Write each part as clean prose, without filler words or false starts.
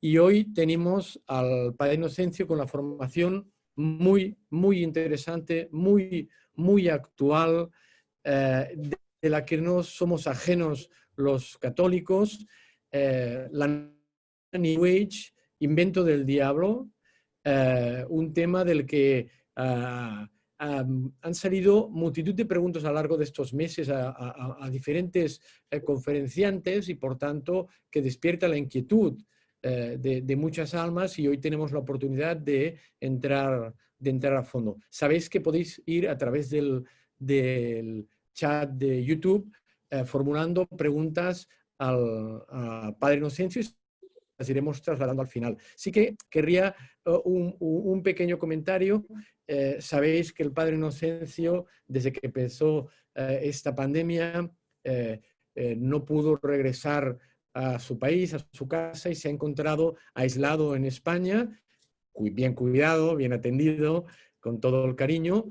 Y hoy tenemos al Padre Inocencio con la formación muy interesante, muy actual, de la que no somos ajenos los católicos, la New Age, invento del diablo, un tema del que han salido multitud de preguntas a lo largo de estos meses a diferentes conferenciantes y, por tanto, que despierta la inquietud de muchas almas, y hoy tenemos la oportunidad de entrar a fondo. Sabéis que podéis ir a través del chat de YouTube formulando preguntas al Padre Inocencio, las iremos trasladando al final. Sí que querría un pequeño comentario. Sabéis que el Padre Inocencio, desde que empezó esta pandemia, no pudo regresar a su país, a su casa, y se ha encontrado aislado en España, bien cuidado, bien atendido, con todo el cariño,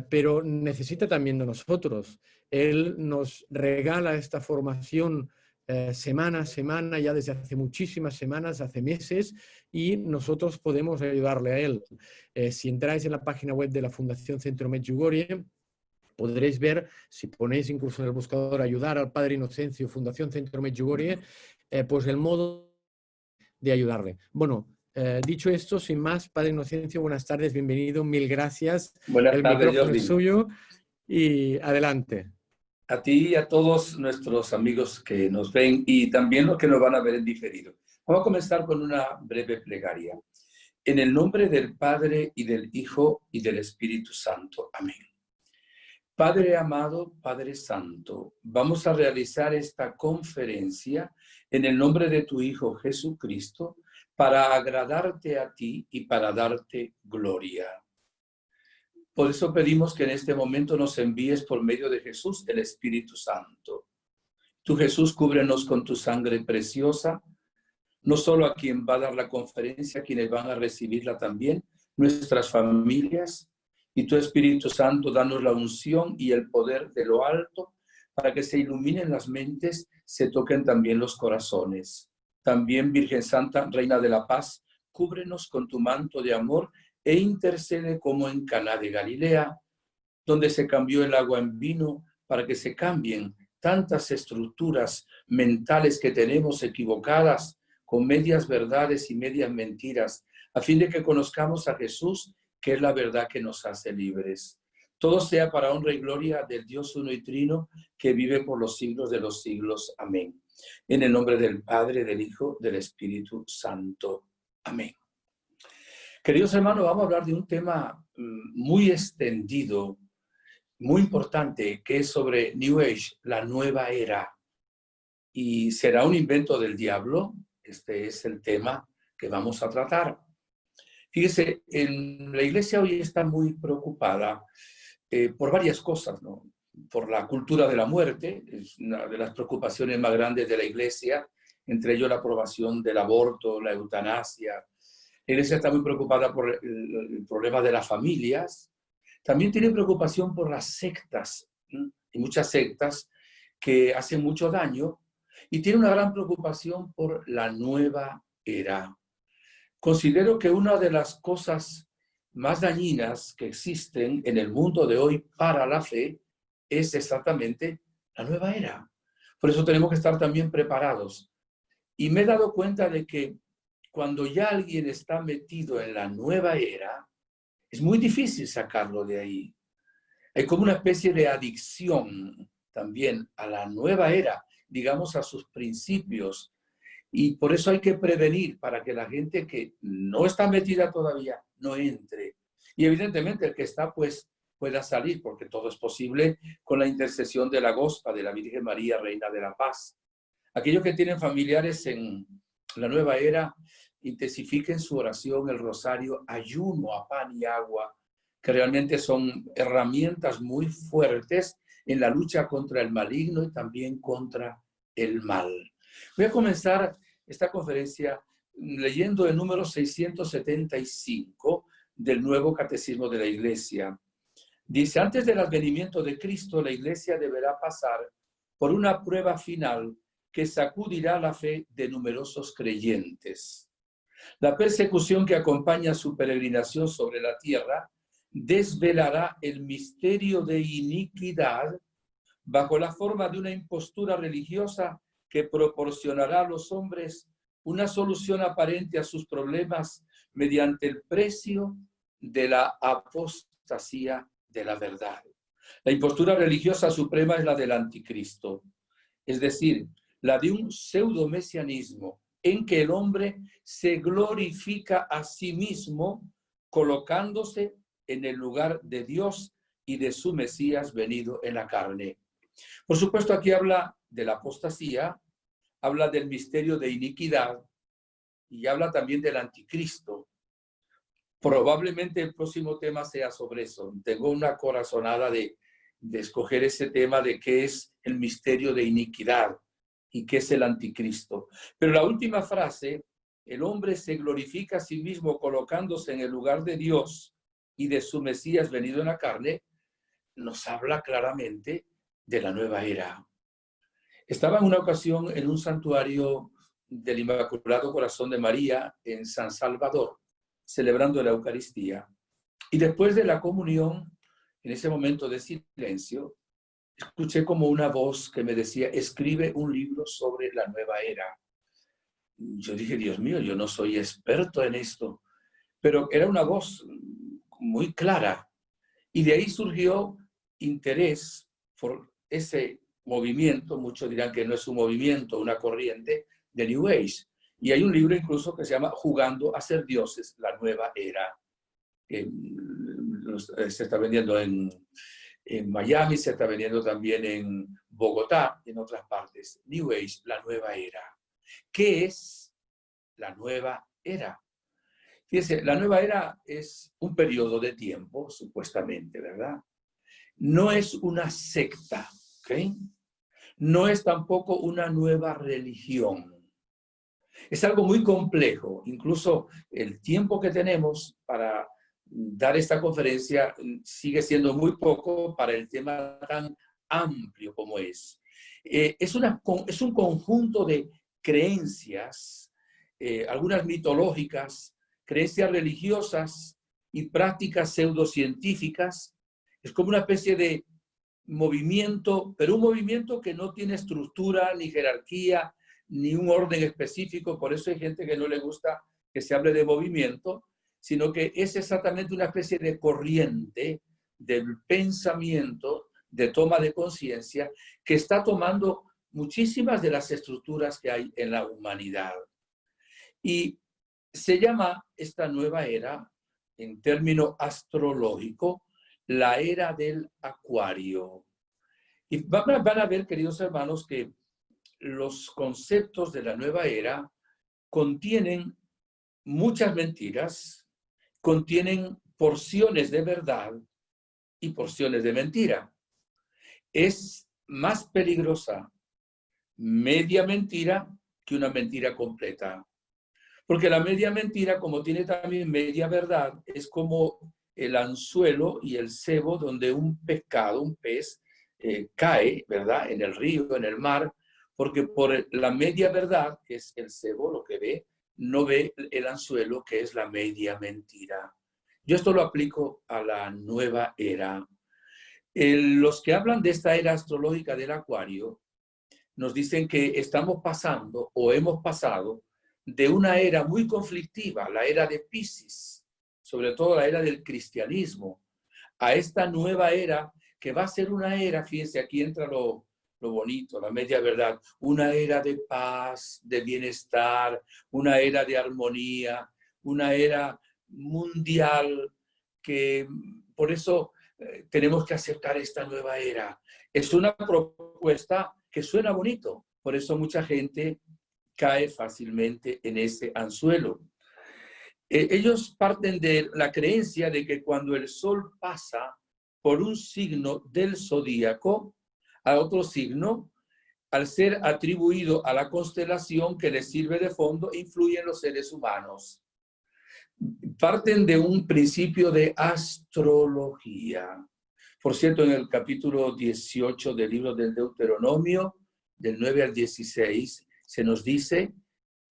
pero necesita también de nosotros. Él nos regala esta formación semana a semana, ya desde hace muchísimas semanas, hace meses, y nosotros podemos ayudarle a él. Si entráis en la página web de la Fundación Centro Medjugorje, podréis ver, si ponéis incluso en el buscador ayudar al Padre Inocencio, Fundación Centro Medjugorje, pues el modo de ayudarle. Bueno, dicho esto, sin más, Padre Inocencio, buenas tardes, bienvenido, mil gracias. Buenas El tardes, micrófono es Jordi. suyo y adelante. A ti y a todos nuestros amigos que nos ven y también los que nos van a ver en diferido. Vamos a comenzar con una breve plegaria. En el nombre del Padre y del Hijo y del Espíritu Santo. Amén. Padre amado, Padre Santo, vamos a realizar esta conferencia en el nombre de tu Hijo Jesucristo para agradarte a ti y para darte gloria. Por eso pedimos que en este momento nos envíes por medio de Jesús el Espíritu Santo. Tú, Jesús, cúbrenos con tu sangre preciosa, no solo a quien va a dar la conferencia, a quienes van a recibirla también, nuestras familias, y tu Espíritu Santo, danos la unción y el poder de lo alto para que se iluminen las mentes, se toquen también los corazones. También, Virgen Santa, Reina de la Paz, cúbrenos con tu manto de amor e intercede como en Caná de Galilea, donde se cambió el agua en vino para que se cambien tantas estructuras mentales que tenemos equivocadas con medias verdades y medias mentiras, a fin de que conozcamos a Jesús, que es la verdad que nos hace libres. Todo sea para honra y gloria del Dios uno y trino, que vive por los siglos de los siglos. Amén. En el nombre del Padre, del Hijo, del Espíritu Santo. Amén. Queridos hermanos, vamos a hablar de un tema muy extendido, muy importante, que es sobre New Age, la nueva era. ¿Y será un invento del diablo? Este es el tema que vamos a tratar. Fíjese, la iglesia hoy está muy preocupada por varias cosas, ¿no? Por la cultura de la muerte, es una de las preocupaciones más grandes de la iglesia, entre ellos la aprobación del aborto, la eutanasia. La iglesia está muy preocupada por el problema de las familias. También tiene preocupación por las sectas. Hay muchas sectas que hacen mucho daño y tiene una gran preocupación por la nueva era. Considero que una de las cosas más dañinas que existen en el mundo de hoy para la fe es exactamente la nueva era. Por eso tenemos que estar también preparados. Y me he dado cuenta de que cuando ya alguien está metido en la nueva era, es muy difícil sacarlo de ahí. Hay como una especie de adicción también a la nueva era, digamos a sus principios. Y por eso hay que prevenir para que la gente que no está metida todavía no entre. Y evidentemente el que está, pues, pueda salir, porque todo es posible con la intercesión de la Gospa, de la Virgen María, Reina de la Paz. Aquellos que tienen familiares en la nueva era, intensifiquen su oración, el rosario, ayuno a pan y agua, que realmente son herramientas muy fuertes en la lucha contra el maligno y también contra el mal. Voy a comenzar esta conferencia leyendo el número 675 del Nuevo Catecismo de la Iglesia. Dice, antes del advenimiento de Cristo, la Iglesia deberá pasar por una prueba final que sacudirá la fe de numerosos creyentes. La persecución que acompaña su peregrinación sobre la tierra desvelará el misterio de iniquidad bajo la forma de una impostura religiosa que proporcionará a los hombres una solución aparente a sus problemas mediante el precio de la apostasía de la verdad. La impostura religiosa suprema es la del anticristo, es decir, la de un pseudo-mesianismo en que el hombre se glorifica a sí mismo colocándose en el lugar de Dios y de su Mesías venido en la carne. Por supuesto, aquí habla de la apostasía, habla del misterio de iniquidad y habla también del anticristo. Probablemente el próximo tema sea sobre eso. Tengo una corazonada de escoger ese tema de qué es el misterio de iniquidad y qué es el anticristo. Pero la última frase, el hombre se glorifica a sí mismo colocándose en el lugar de Dios y de su Mesías venido en la carne, nos habla claramente de la nueva era. Estaba en una ocasión en un santuario del Inmaculado Corazón de María en San Salvador, celebrando la Eucaristía. Y después de la comunión, en ese momento de silencio, escuché como una voz que me decía, escribe un libro sobre la nueva era. Yo dije, Dios mío, yo no soy experto en esto, pero era una voz muy clara. Y de ahí surgió interés por ese movimiento, muchos dirán que no es un movimiento, una corriente de New Age. Y hay un libro incluso que se llama Jugando a ser dioses, la nueva era. Se está vendiendo en Miami, se está vendiendo también en Bogotá y en otras partes. New Age, la nueva era. ¿Qué es la nueva era? Fíjense, la nueva era es un periodo de tiempo, supuestamente, ¿verdad? No es una secta, ¿ok? No es tampoco una nueva religión. Es algo muy complejo. Incluso el tiempo que tenemos para dar esta conferencia sigue siendo muy poco para el tema tan amplio como es. Es un conjunto de creencias, algunas mitológicas, creencias religiosas y prácticas pseudocientíficas. Es como una especie de movimiento, pero un movimiento que no tiene estructura, ni jerarquía, ni un orden específico. Por eso hay gente que no le gusta que se hable de movimiento, sino que es exactamente una especie de corriente del pensamiento, de toma de conciencia, que está tomando muchísimas de las estructuras que hay en la humanidad. Y se llama esta nueva era, en término astrológico, la era del Acuario. Y van a ver, queridos hermanos, que los conceptos de la nueva era contienen muchas mentiras, contienen porciones de verdad y porciones de mentira. Es más peligrosa media mentira que una mentira completa. Porque la media mentira, como tiene también media verdad, es como el anzuelo y el cebo donde un pescado, un pez, cae, ¿verdad? En el río, en el mar, porque por la media verdad, que es el cebo, lo que ve, no ve el anzuelo, que es la media mentira. Yo esto lo aplico a la nueva era. Los que hablan de esta era astrológica del Acuario nos dicen que estamos pasando o hemos pasado de una era muy conflictiva, la era de Piscis, sobre todo la era del cristianismo, a esta nueva era que va a ser una era, fíjense, aquí entra lo bonito, la media verdad, una era de paz, de bienestar, una era de armonía, una era mundial, que por eso tenemos que aceptar esta nueva era. Es una propuesta que suena bonito, por eso mucha gente cae fácilmente en ese anzuelo. Ellos parten de la creencia de que cuando el sol pasa por un signo del zodíaco a otro signo, al ser atribuido a la constelación que les sirve de fondo, influyen los seres humanos. Parten de un principio de astrología. Por cierto, en el capítulo 18 del libro del Deuteronomio, del 9 al 16, se nos dice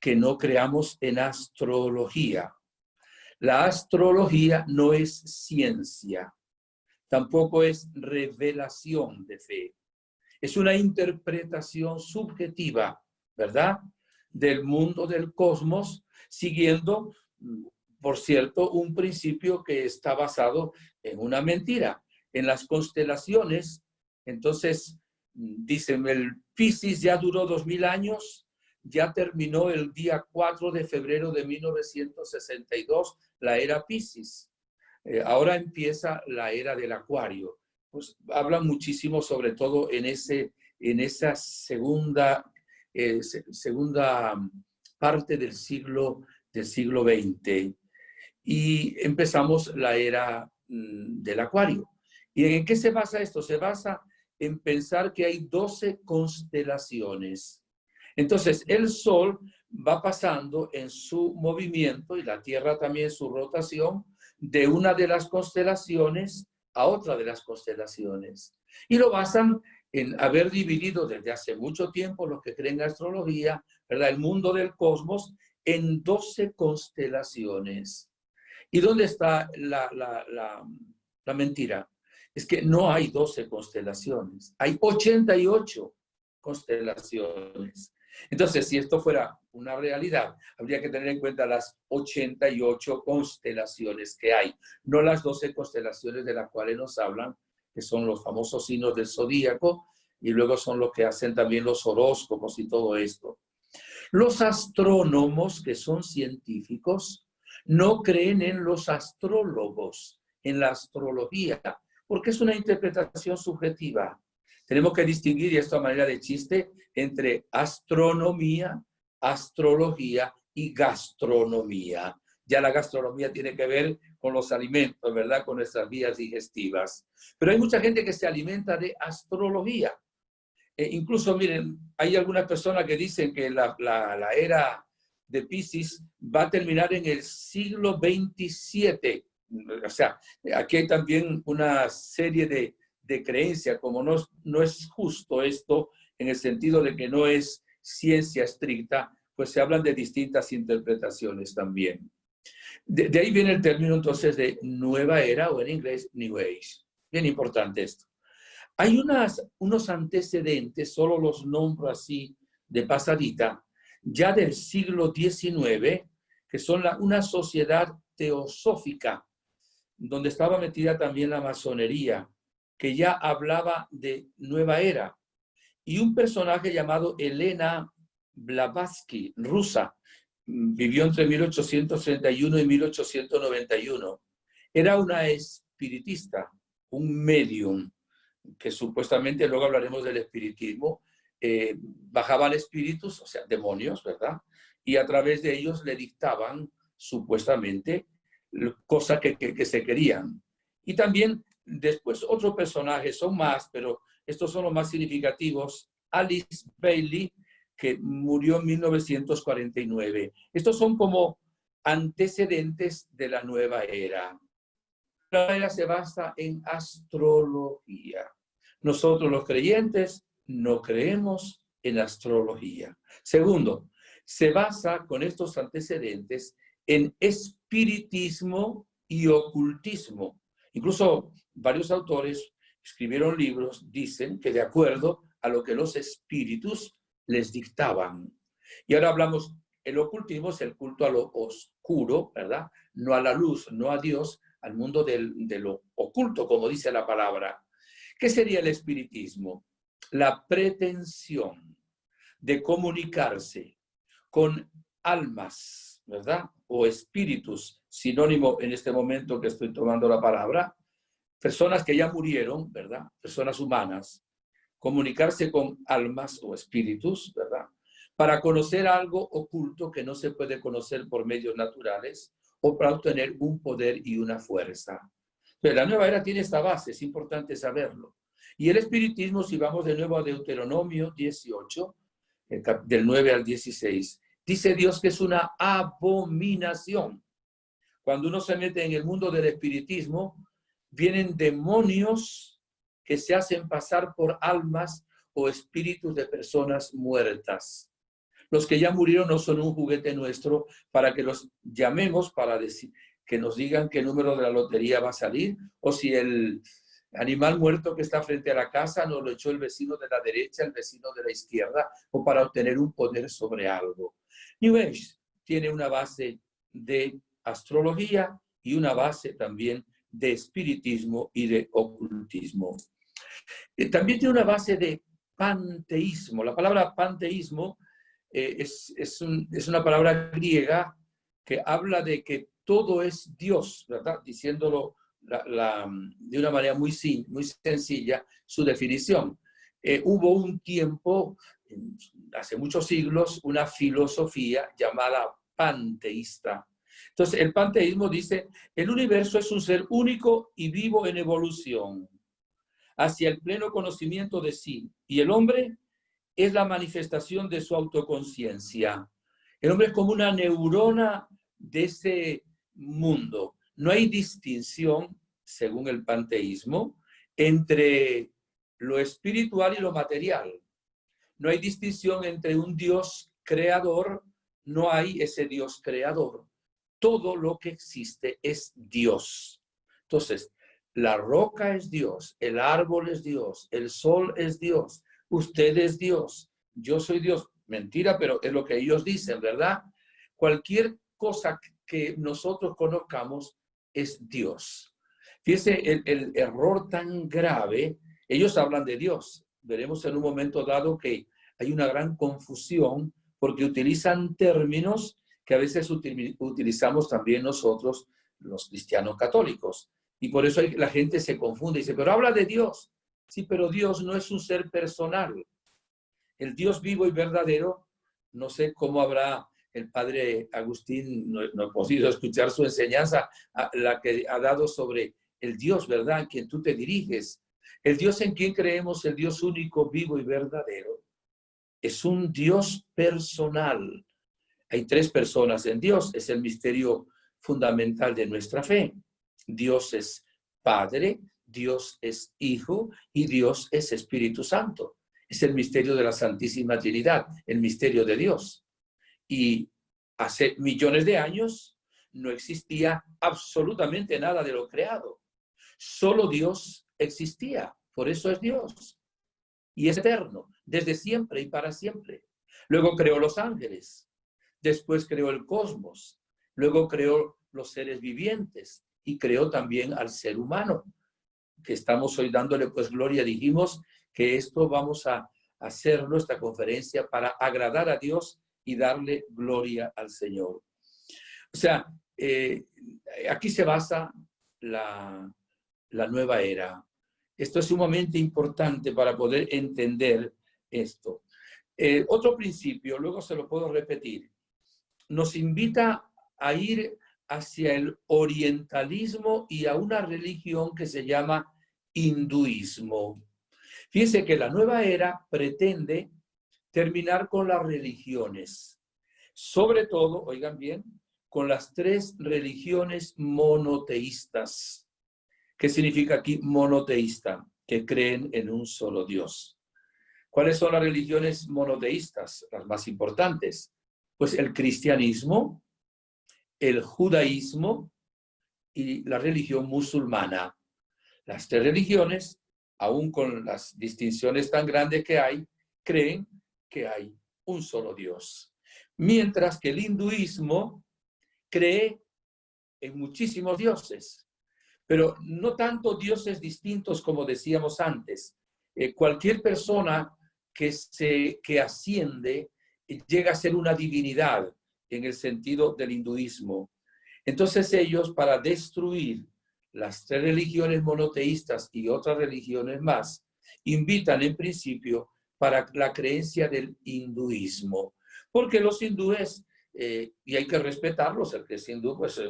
que no creamos en astrología. La astrología no es ciencia, tampoco es revelación de fe. Es una interpretación subjetiva, ¿verdad?, del mundo del cosmos, siguiendo, por cierto, un principio que está basado en una mentira, en las constelaciones. Entonces, dicen, el Piscis ya duró 2000 años, ya terminó el día 4 de febrero de 1962, la era Piscis. Ahora empieza la era del Acuario. Pues hablan muchísimo, sobre todo en esa segunda parte del siglo XX. Y empezamos la era del Acuario. ¿Y en qué se basa esto? Se basa en pensar que hay 12 constelaciones. Entonces, el Sol va pasando en su movimiento y la Tierra también en su rotación de una de las constelaciones a otra de las constelaciones. Y lo basan en haber dividido desde hace mucho tiempo los que creen en astrología, ¿verdad?, el mundo del cosmos en 12 constelaciones. ¿Y dónde está la mentira? Es que no hay 12 constelaciones, hay 88 constelaciones. Entonces, si esto fuera una realidad, habría que tener en cuenta las 88 constelaciones que hay, no las 12 constelaciones de las cuales nos hablan, que son los famosos signos del zodíaco, y luego son los que hacen también los horóscopos y todo esto. Los astrónomos, que son científicos, no creen en los astrólogos, en la astrología, porque es una interpretación subjetiva. Tenemos que distinguir, y esto a manera de chiste, entre astronomía, astrología y gastronomía. Ya la gastronomía tiene que ver con los alimentos, ¿verdad?, con nuestras vías digestivas. Pero hay mucha gente que se alimenta de astrología. Incluso, miren, hay algunas personas que dicen que la era de Piscis va a terminar en el siglo XXVII. O sea, aquí hay también una serie de creencias, como no es justo esto, en el sentido de que no es ciencia estricta, pues se hablan de distintas interpretaciones también. De ahí viene el término entonces de nueva era, o en inglés, New Age. Bien importante esto. Hay unos antecedentes, solo los nombro así de pasadita, ya del siglo XIX, que son una sociedad teosófica, donde estaba metida también la masonería, que ya hablaba de nueva era. Y un personaje llamado Elena Blavatsky, rusa, vivió entre 1831 y 1891. Era una espiritista, un medium, que supuestamente, luego hablaremos del espiritismo, bajaban espíritus, o sea, demonios, ¿verdad? Y a través de ellos le dictaban, supuestamente, cosas que se querían. Y también, después, otros personajes, son más, pero estos son los más significativos. Alice Bailey, que murió en 1949. Estos son como antecedentes de la nueva era. La nueva era se basa en astrología. Nosotros los creyentes no creemos en astrología. Segundo, se basa con estos antecedentes en espiritismo y ocultismo. Incluso varios autores escribieron libros, dicen que de acuerdo a lo que los espíritus les dictaban. Y ahora hablamos, el ocultismo es el culto a lo oscuro, ¿verdad? No a la luz, no a Dios, al mundo de lo oculto, como dice la palabra. ¿Qué sería el espiritismo? La pretensión de comunicarse con almas, ¿verdad?, o espíritus, sinónimo en este momento que estoy tomando la palabra, personas que ya murieron, ¿verdad?, personas humanas, comunicarse con almas o espíritus, ¿verdad?, para conocer algo oculto que no se puede conocer por medios naturales o para obtener un poder y una fuerza. Pero la nueva era tiene esta base, es importante saberlo. Y el espiritismo, si vamos de nuevo a Deuteronomio 18, del 9 al 16, dice Dios que es una abominación. Cuando uno se mete en el mundo del espiritismo, vienen demonios que se hacen pasar por almas o espíritus de personas muertas. Los que ya murieron no son un juguete nuestro para que los llamemos para decir, que nos digan qué número de la lotería va a salir, o si el animal muerto que está frente a la casa nos lo echó el vecino de la derecha, el vecino de la izquierda, o para obtener un poder sobre algo. New Age tiene una base de astrología y una base también de espiritismo y de ocultismo. También tiene una base de panteísmo. La palabra panteísmo es una palabra griega que habla de que todo es Dios, ¿verdad? Diciéndolo de una manera muy sencilla, su definición. Hubo un tiempo, hace muchos siglos, una filosofía llamada panteísta. Entonces, el panteísmo dice, el universo es un ser único y vivo en evolución hacia el pleno conocimiento de sí, y el hombre es la manifestación de su autoconciencia. El hombre es como una neurona de ese mundo. No hay distinción, según el panteísmo, entre lo espiritual y lo material. No hay distinción entre un Dios creador, no hay ese Dios creador. Todo lo que existe es Dios. Entonces, la roca es Dios, el árbol es Dios, el sol es Dios, usted es Dios, yo soy Dios. Mentira, pero es lo que ellos dicen, ¿verdad? Cualquier cosa que nosotros conozcamos es Dios. Fíjese el error tan grave. Ellos hablan de Dios. Veremos en un momento dado que hay una gran confusión porque utilizan términos que a veces utilizamos también nosotros, los cristianos católicos. Y por eso la gente se confunde y dice, pero habla de Dios. Sí, pero Dios no es un ser personal. El Dios vivo y verdadero, no sé cómo habrá el padre Agustín, no he podido escuchar su enseñanza, la que ha dado sobre el Dios, ¿verdad?, en quien tú te diriges. El Dios en quien creemos, el Dios único, vivo y verdadero, es un Dios personal. Hay tres personas en Dios, es el misterio fundamental de nuestra fe. Dios es Padre, Dios es Hijo y Dios es Espíritu Santo. Es el misterio de la Santísima Trinidad, el misterio de Dios. Y hace millones de años no existía absolutamente nada de lo creado. Solo Dios existía, por eso es Dios. Y es eterno, desde siempre y para siempre. Luego creó los ángeles, después creó el cosmos, luego creó los seres vivientes y creó también al ser humano, que estamos hoy dándole pues gloria. Dijimos que esto vamos a hacer nuestra conferencia para agradar a Dios y darle gloria al Señor. O sea, aquí se basa la nueva era. Esto es sumamente importante para poder entender esto. Otro principio, luego se lo puedo repetir, nos invita a ir hacia el orientalismo y a una religión que se llama hinduismo. Fíjense que la nueva era pretende terminar con las religiones, sobre todo, oigan bien, con las tres religiones monoteístas. ¿Qué significa aquí monoteísta? Que creen en un solo Dios. ¿Cuáles son las religiones monoteístas? Las más importantes. Pues el cristianismo, el judaísmo y la religión musulmana. Las tres religiones, aún con las distinciones tan grandes que hay, creen que hay un solo Dios. Mientras que el hinduismo cree en muchísimos dioses, pero no tanto dioses distintos como decíamos antes. Cualquier persona que asciende llega a ser una divinidad en el sentido del hinduismo. Entonces ellos, para destruir las tres religiones monoteístas y otras religiones más, invitan en principio para la creencia del hinduismo. Porque los hindúes, y hay que respetarlos, el que es hindú, pues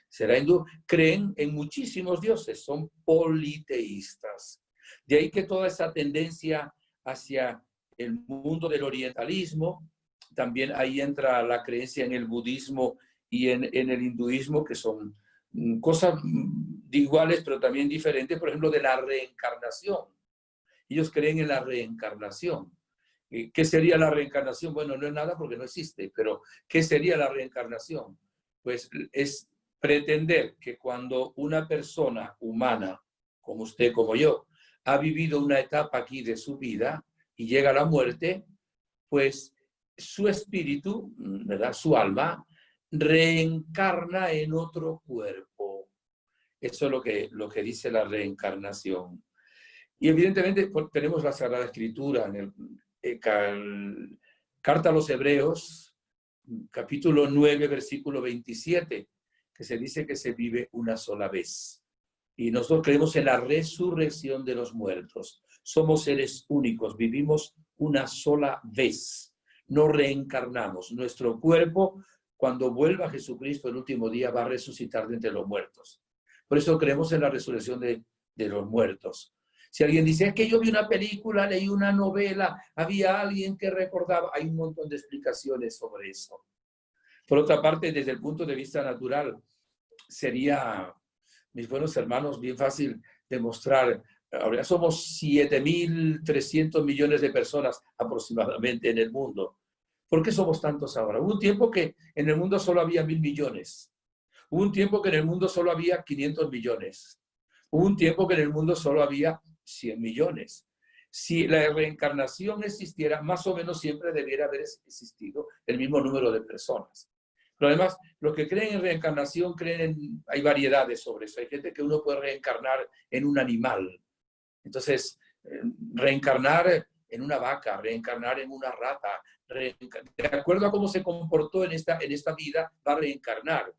será hindú, creen en muchísimos dioses, son politeístas. De ahí que toda esa tendencia hacia el mundo del orientalismo, también ahí entra la creencia en el budismo y en el hinduismo, que son cosas iguales, pero también diferentes, por ejemplo, de la reencarnación. ellos creen en la reencarnación. ¿Qué sería la reencarnación? Bueno, no es nada porque no existe, pero ¿qué sería la reencarnación? Pues es pretender que cuando una persona humana, como usted, como yo, ha vivido una etapa aquí de su vida y llega a la muerte, pues su espíritu, ¿verdad? Su alma, reencarna en otro cuerpo. Eso es lo que dice la reencarnación. Y evidentemente pues, tenemos la Sagrada Escritura en Carta a los Hebreos, capítulo 9, versículo 27, que se dice que se vive una sola vez. Y nosotros creemos en la resurrección de los muertos. Somos seres únicos, vivimos una sola vez. No reencarnamos. Nuestro cuerpo, cuando vuelva a Jesucristo el último día, va a resucitar de entre los muertos. Por eso creemos en la resurrección de los muertos. Si alguien dice, es que yo vi una película, leí una novela, había alguien que recordaba, hay un montón de explicaciones sobre eso. Por otra parte, desde el punto de vista natural, sería, mis buenos hermanos, bien fácil demostrar. Ahora somos 7.300 millones de personas aproximadamente en el mundo. ¿Por qué somos tantos ahora? Hubo un tiempo que en el mundo solo había 1.000 millones. Hubo un tiempo que en el mundo solo había 500 millones. Hubo un tiempo que en el mundo solo había 100 millones. Si la reencarnación existiera, más o menos siempre debiera haber existido el mismo número de personas. Pero además, los que creen en reencarnación, hay variedades sobre eso. Hay gente que uno puede reencarnar en un animal. Entonces, reencarnar en una vaca, reencarnar en una rata, de acuerdo a cómo se comportó en esta vida, va a reencarnar.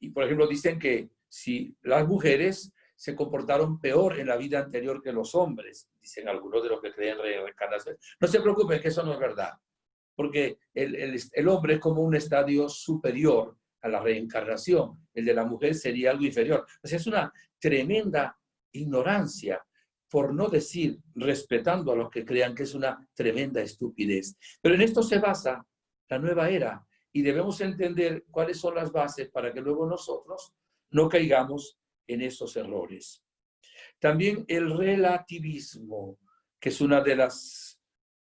Y, por ejemplo, dicen que si las mujeres se comportaron peor en la vida anterior que los hombres, dicen algunos de los que creen en reencarnación. No se preocupen, que eso no es verdad, porque el hombre es como un estadio superior a la reencarnación, el de la mujer sería algo inferior. O sea, es una tremenda ignorancia, por no decir, respetando a los que crean que es una tremenda estupidez. Pero en esto se basa la nueva era y debemos entender cuáles son las bases para que luego nosotros no caigamos en esos errores. También el relativismo, que es una de las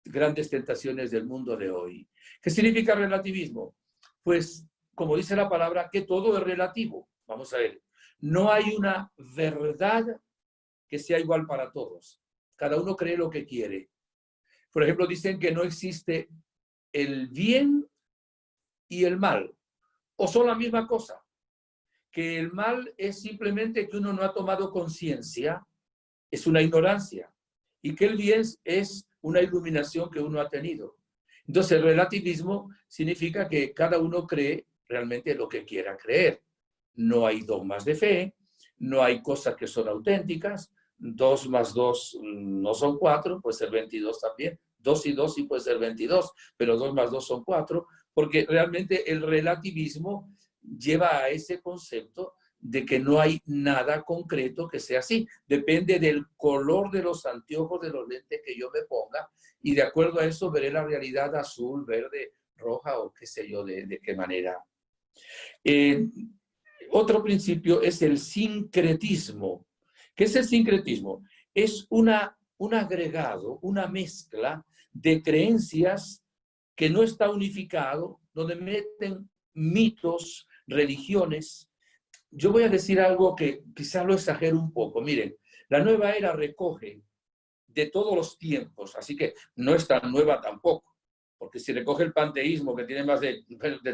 grandes tentaciones del mundo de hoy. ¿Qué significa relativismo? Pues, como dice la palabra, que todo es relativo. Vamos a ver, no hay una verdad que sea igual para todos. Cada uno cree lo que quiere. Por ejemplo, dicen que no existe el bien y el mal, o son la misma cosa. Que el mal es simplemente que uno no ha tomado conciencia, es una ignorancia, y que el bien es una iluminación que uno ha tenido. Entonces, el relativismo significa que cada uno cree realmente lo que quiera creer. No hay dogmas de fe, no hay cosas que son auténticas. 2 más 2 no son 4, puede ser 22 también. 2 y 2 sí puede ser 22, pero 2 más 2 son 4, porque realmente el relativismo lleva a ese concepto de que no hay nada concreto que sea así. Depende del color de los anteojos, de los lentes que yo me ponga, y de acuerdo a eso veré la realidad azul, verde, roja o qué sé yo, de qué manera. Otro principio es el sincretismo. ¿Qué es el sincretismo? Es un agregado, una mezcla de creencias que no está unificado, donde meten mitos, religiones. Yo voy a decir algo que quizás lo exagero un poco. Miren, la nueva era recoge de todos los tiempos, así que no es tan nueva tampoco, porque si recoge el panteísmo, que tiene más del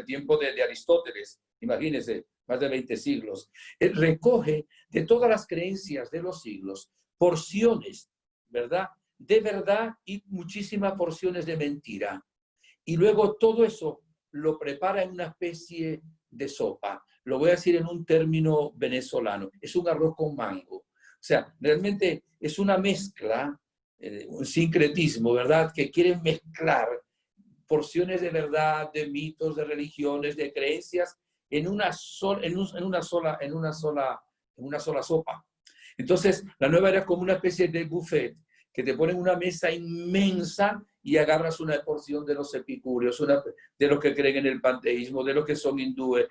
tiempo de Aristóteles, imagínense, más de 20 siglos, recoge de todas las creencias de los siglos porciones, ¿verdad?, de verdad y muchísimas porciones de mentira. Y luego todo eso lo prepara en una especie de sopa. Lo voy a decir en un término venezolano. Es un arroz con mango. O sea, realmente es una mezcla, un sincretismo, ¿verdad?, que quieren mezclar porciones de verdad, de mitos, de religiones, de creencias en una sola sopa. Entonces, la nueva era como una especie de buffet que te ponen una mesa inmensa y agarras una porción de los epicúreos, de los que creen en el panteísmo, de los que son hindúes,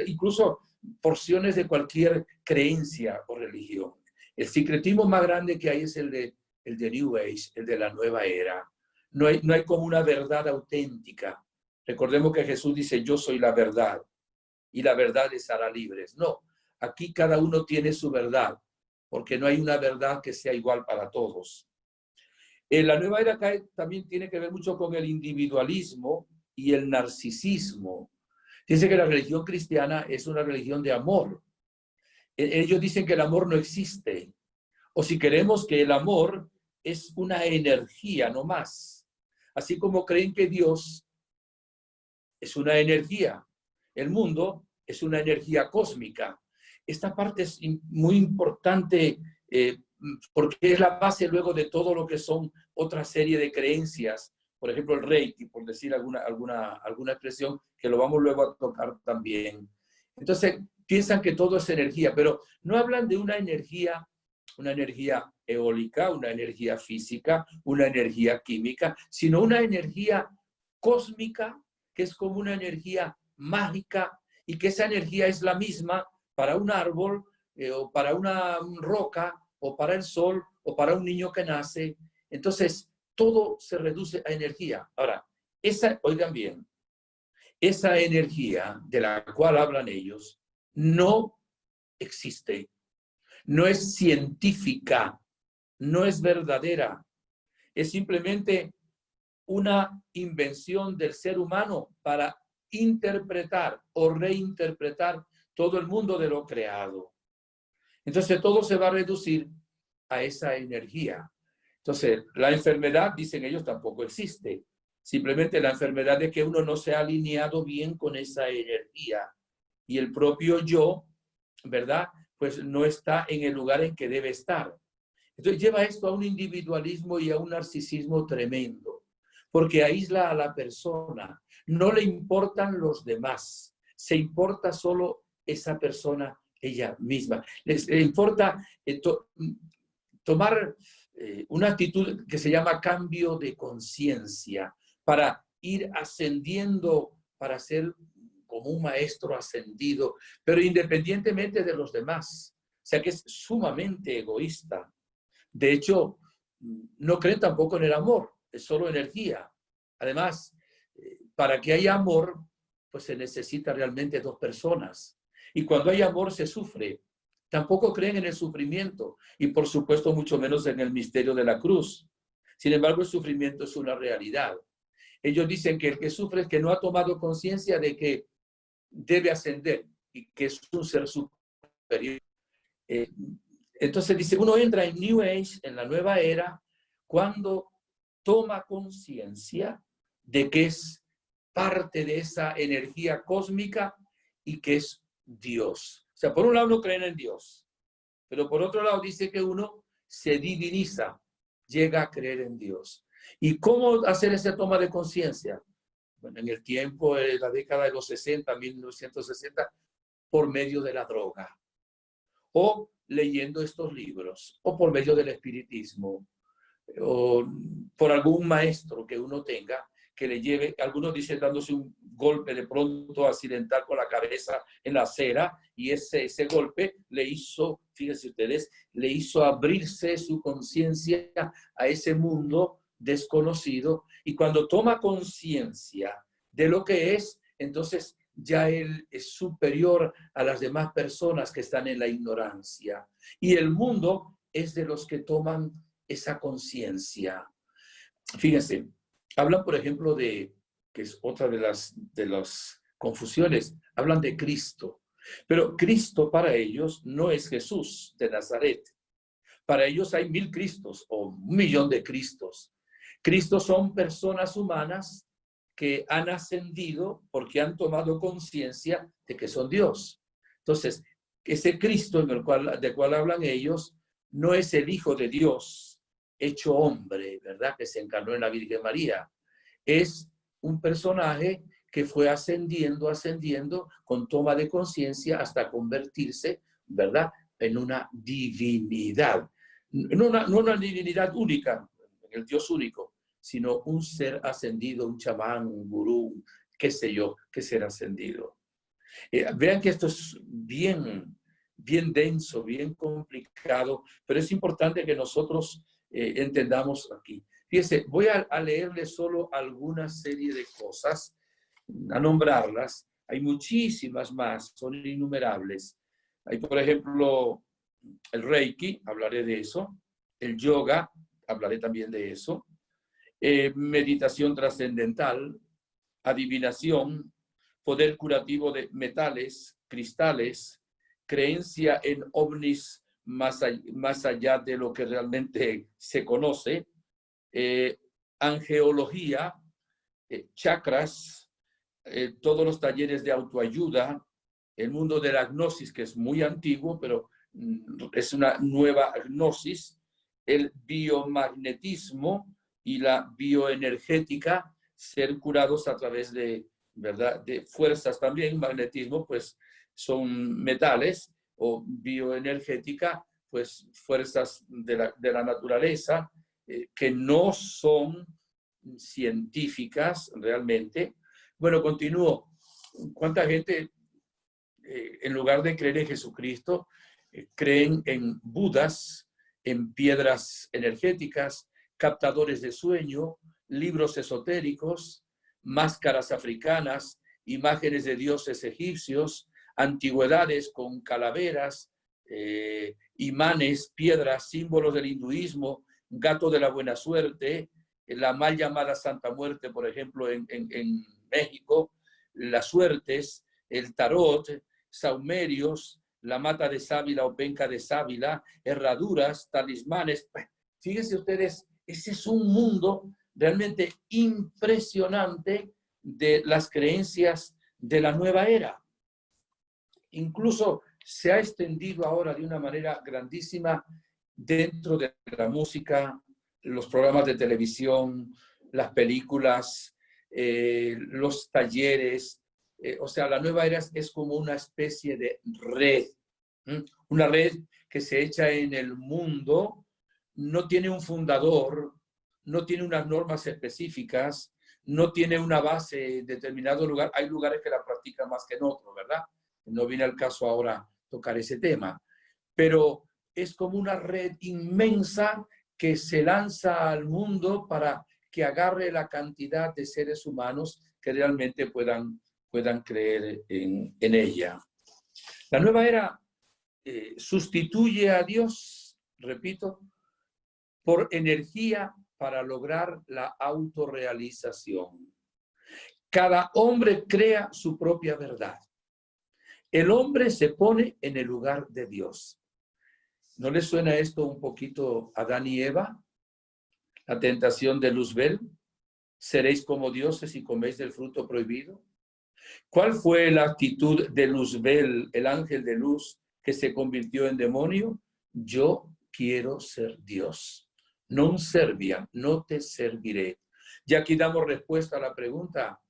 incluso porciones de cualquier creencia o religión. El sincretismo más grande que hay es el de el de New Age, el de la nueva era. No hay como una verdad auténtica. Recordemos que Jesús dice, yo soy la verdad y la verdad les hará libres. No, aquí cada uno tiene su verdad, porque no hay una verdad que sea igual para todos. La nueva era también tiene que ver mucho con el individualismo y el narcisismo. Dice que la religión cristiana es una religión de amor. Ellos dicen que el amor no existe. O si queremos que el amor es una energía, no más. Así como creen que Dios es una energía. El mundo es una energía cósmica. Esta parte es muy importante porque es la base luego de todo lo que son otra serie de creencias. Por ejemplo, el Reiki, por decir alguna expresión, que lo vamos luego a tocar también. Entonces, piensan que todo es energía, pero no hablan de una energía eólica, una energía física, una energía química, sino una energía cósmica, que es como una energía mágica, y que esa energía es la misma para un árbol, o para una roca, o para el sol, o para un niño que nace. Entonces, todo se reduce a energía. Ahora, oigan bien, esa energía de la cual hablan ellos no existe, no es científica, no es verdadera, es simplemente una invención del ser humano para interpretar o reinterpretar todo el mundo de lo creado. Entonces todo se va a reducir a esa energía. Entonces la enfermedad, dicen ellos, tampoco existe. Simplemente la enfermedad es que uno no se ha alineado bien con esa energía. Y el propio yo, ¿verdad? Pues no está en el lugar en que debe estar. Entonces lleva esto a un individualismo y a un narcisismo tremendo, porque aísla a la persona. No le importan los demás, se importa solo esa persona, ella misma. Le importa tomar una actitud que se llama cambio de conciencia para ir ascendiendo, para ser como un maestro ascendido, pero independientemente de los demás. O sea que es sumamente egoísta. De hecho, no creen tampoco en el amor, es solo energía. Además, para que haya amor, pues se necesita realmente dos personas. Y cuando hay amor se sufre. Tampoco creen en el sufrimiento y por supuesto mucho menos en el misterio de la cruz. Sin embargo, el sufrimiento es una realidad. Ellos dicen que el que sufre es que no ha tomado conciencia de que debe ascender y que es un ser superior. Entonces dice, uno entra en New Age, en la nueva era, cuando toma conciencia de que es parte de esa energía cósmica y que es Dios. O sea, por un lado no creen en Dios, pero por otro lado dice que uno se diviniza, llega a creer en Dios. ¿Y cómo hacer esa toma de conciencia? Bueno, en el tiempo, en la década de los 60, 1960, por medio de la droga, o leyendo estos libros, o por medio del espiritismo, o por algún maestro que uno tenga, que le lleve, algunos dicen dándose un golpe de pronto accidental con la cabeza en la acera, y ese golpe le hizo, fíjense ustedes, le hizo abrirse su conciencia a ese mundo desconocido, y cuando toma conciencia de lo que es, entonces ya él es superior a las demás personas que están en la ignorancia. Y el mundo es de los que toman esa conciencia. Fíjense, hablan, por ejemplo, que es otra de las confusiones, hablan de Cristo. Pero Cristo para ellos no es Jesús de Nazaret. Para ellos hay 1000 Cristos o 1.000.000 de Cristos. Cristos son personas humanas que han ascendido porque han tomado conciencia de que son Dios. Entonces, ese Cristo del cual hablan ellos no es el Hijo de Dios hecho hombre, ¿verdad? Que se encarnó en la Virgen María. Es un personaje que fue ascendiendo con toma de conciencia hasta convertirse, ¿verdad?, en una divinidad. No una divinidad única, el Dios único, sino un ser ascendido, un chamán, un gurú, qué sé yo, qué ser ascendido. Vean que esto es bien denso, bien complicado, pero es importante que nosotros entendamos aquí. Fíjese, voy a leerle solo alguna serie de cosas, a nombrarlas. Hay muchísimas más, son innumerables. Hay, por ejemplo, el Reiki, hablaré de eso. El yoga, hablaré también de eso. Meditación trascendental, adivinación, poder curativo de metales, cristales, creencia en ovnis más allá de lo que realmente se conoce, angeología, chakras, todos los talleres de autoayuda, el mundo de la gnosis, que es muy antiguo, pero es una nueva gnosis, el biomagnetismo y la bioenergética, ser curados a través de, ¿verdad?, de fuerzas también. Magnetismo, pues, son metales, o bioenergética, pues, fuerzas de la naturaleza, que no son científicas realmente. Bueno, continúo. ¿Cuánta gente, en lugar de creer en Jesucristo, creen en Budas, en piedras energéticas, captadores de sueño, libros esotéricos, máscaras africanas, imágenes de dioses egipcios, antigüedades con calaveras, imanes, piedras, símbolos del hinduismo, gato de la buena suerte, la mal llamada Santa Muerte, por ejemplo, en México, las suertes, el tarot, saumerios, la mata de sábila o penca de sábila, herraduras, talismanes. Fíjense ustedes, ese es un mundo realmente impresionante de las creencias de la nueva era. Incluso se ha extendido ahora de una manera grandísima dentro de la música, los programas de televisión, las películas, los talleres. O sea, la nueva era es como una especie de red, una red que se echa en el mundo, no tiene un fundador, no tiene unas normas específicas, no tiene una base en determinado lugar. Hay lugares que la practican más que en otros, ¿verdad? No viene al caso ahora tocar ese tema, pero es como una red inmensa que se lanza al mundo para que agarre la cantidad de seres humanos que realmente puedan creer en ella. La nueva era sustituye a Dios, repito, por energía para lograr la autorrealización. Cada hombre crea su propia verdad. El hombre se pone en el lugar de Dios. ¿No les suena esto un poquito a Adán y Eva? La tentación de Luzbel. ¿Seréis como dioses y coméis del fruto prohibido? ¿Cuál fue la actitud de Luzbel, el ángel de luz, que se convirtió en demonio? Yo quiero ser Dios. Non serviam, no te serviré. Y aquí damos respuesta a la pregunta,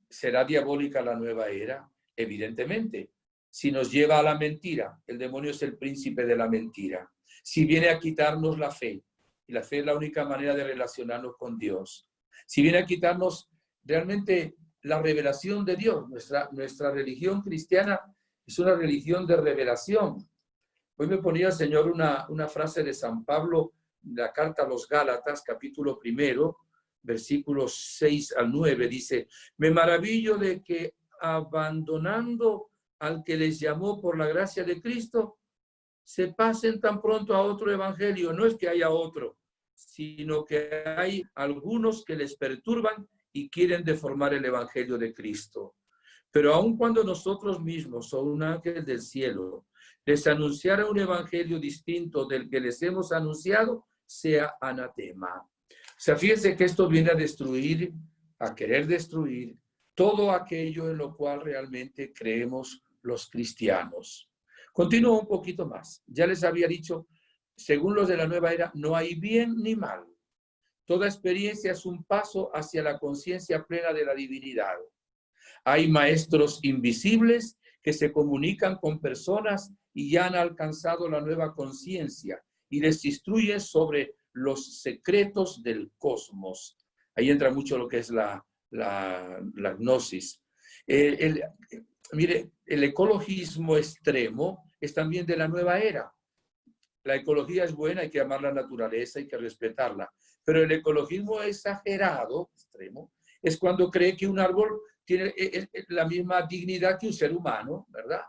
¿será diabólica la nueva era? Evidentemente. Si nos lleva a la mentira, el demonio es el príncipe de la mentira. Si viene a quitarnos la fe, y la fe es la única manera de relacionarnos con Dios. Si viene a quitarnos realmente la revelación de Dios, nuestra religión cristiana es una religión de revelación. Hoy me ponía el Señor una frase de San Pablo, la carta a los Gálatas, capítulo 1, versículos 6 al 9, dice: me maravillo de que abandonando al que les llamó por la gracia de Cristo, se pasen tan pronto a otro evangelio. No es que haya otro, sino que hay algunos que les perturban y quieren deformar el evangelio de Cristo. Pero aun cuando nosotros mismos o un ángel del cielo les anunciara un evangelio distinto del que les hemos anunciado, sea anatema. O sea, fíjense que esto viene a destruir, a querer destruir todo aquello en lo cual realmente creemos los cristianos. Continúo un poquito más. Ya les había dicho, según los de la nueva era, no hay bien ni mal. Toda experiencia es un paso hacia la conciencia plena de la divinidad. Hay maestros invisibles que se comunican con personas y ya han alcanzado la nueva conciencia y les instruyen sobre los secretos del cosmos. Ahí entra mucho lo que es la gnosis. Mire, el ecologismo extremo es también de la nueva era. La ecología es buena, hay que amar la naturaleza, hay que respetarla. Pero el ecologismo exagerado, extremo, es cuando cree que un árbol tiene la misma dignidad que un ser humano, ¿verdad?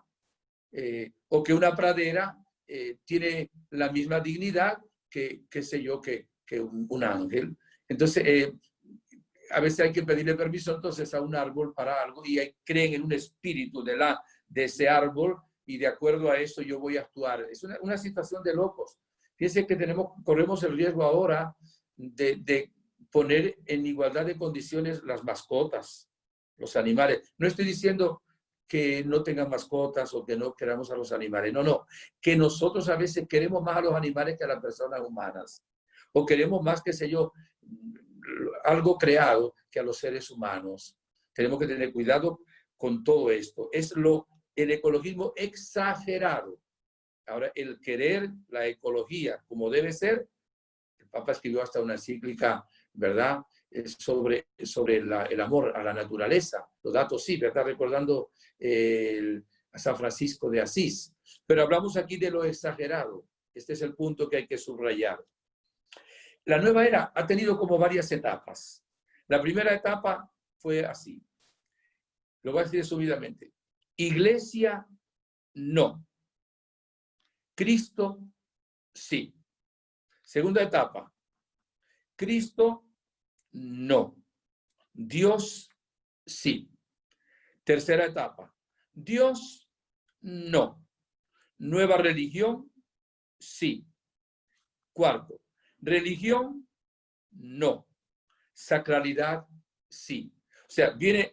O que una pradera tiene la misma dignidad que qué sé yo, que un ángel. Entonces, a veces hay que pedirle permiso entonces a un árbol para algo y creen en un espíritu de ese árbol y de acuerdo a eso yo voy a actuar. Es una situación de locos. Fíjense que corremos el riesgo ahora de poner en igualdad de condiciones las mascotas, los animales. No estoy diciendo que no tengan mascotas o que no queramos a los animales. No, no. Que nosotros a veces queremos más a los animales que a las personas humanas. O queremos más, qué sé yo, algo creado que a los seres humanos. Tenemos que tener cuidado con todo esto. Es el ecologismo exagerado. Ahora, el querer la ecología como debe ser, el Papa escribió hasta una encíclica, ¿verdad?, sobre el amor a la naturaleza. Los datos sí, ¿verdad?, recordando a San Francisco de Asís. Pero hablamos aquí de lo exagerado. Este es el punto que hay que subrayar. La nueva era ha tenido como varias etapas. La primera etapa fue así. Lo voy a decir resumidamente. Iglesia, no. Cristo, sí. Segunda etapa. Cristo, no. Dios, sí. Tercera etapa. Dios, no. Nueva religión, sí. Cuarto. Religión, no. Sacralidad, sí. O sea, viene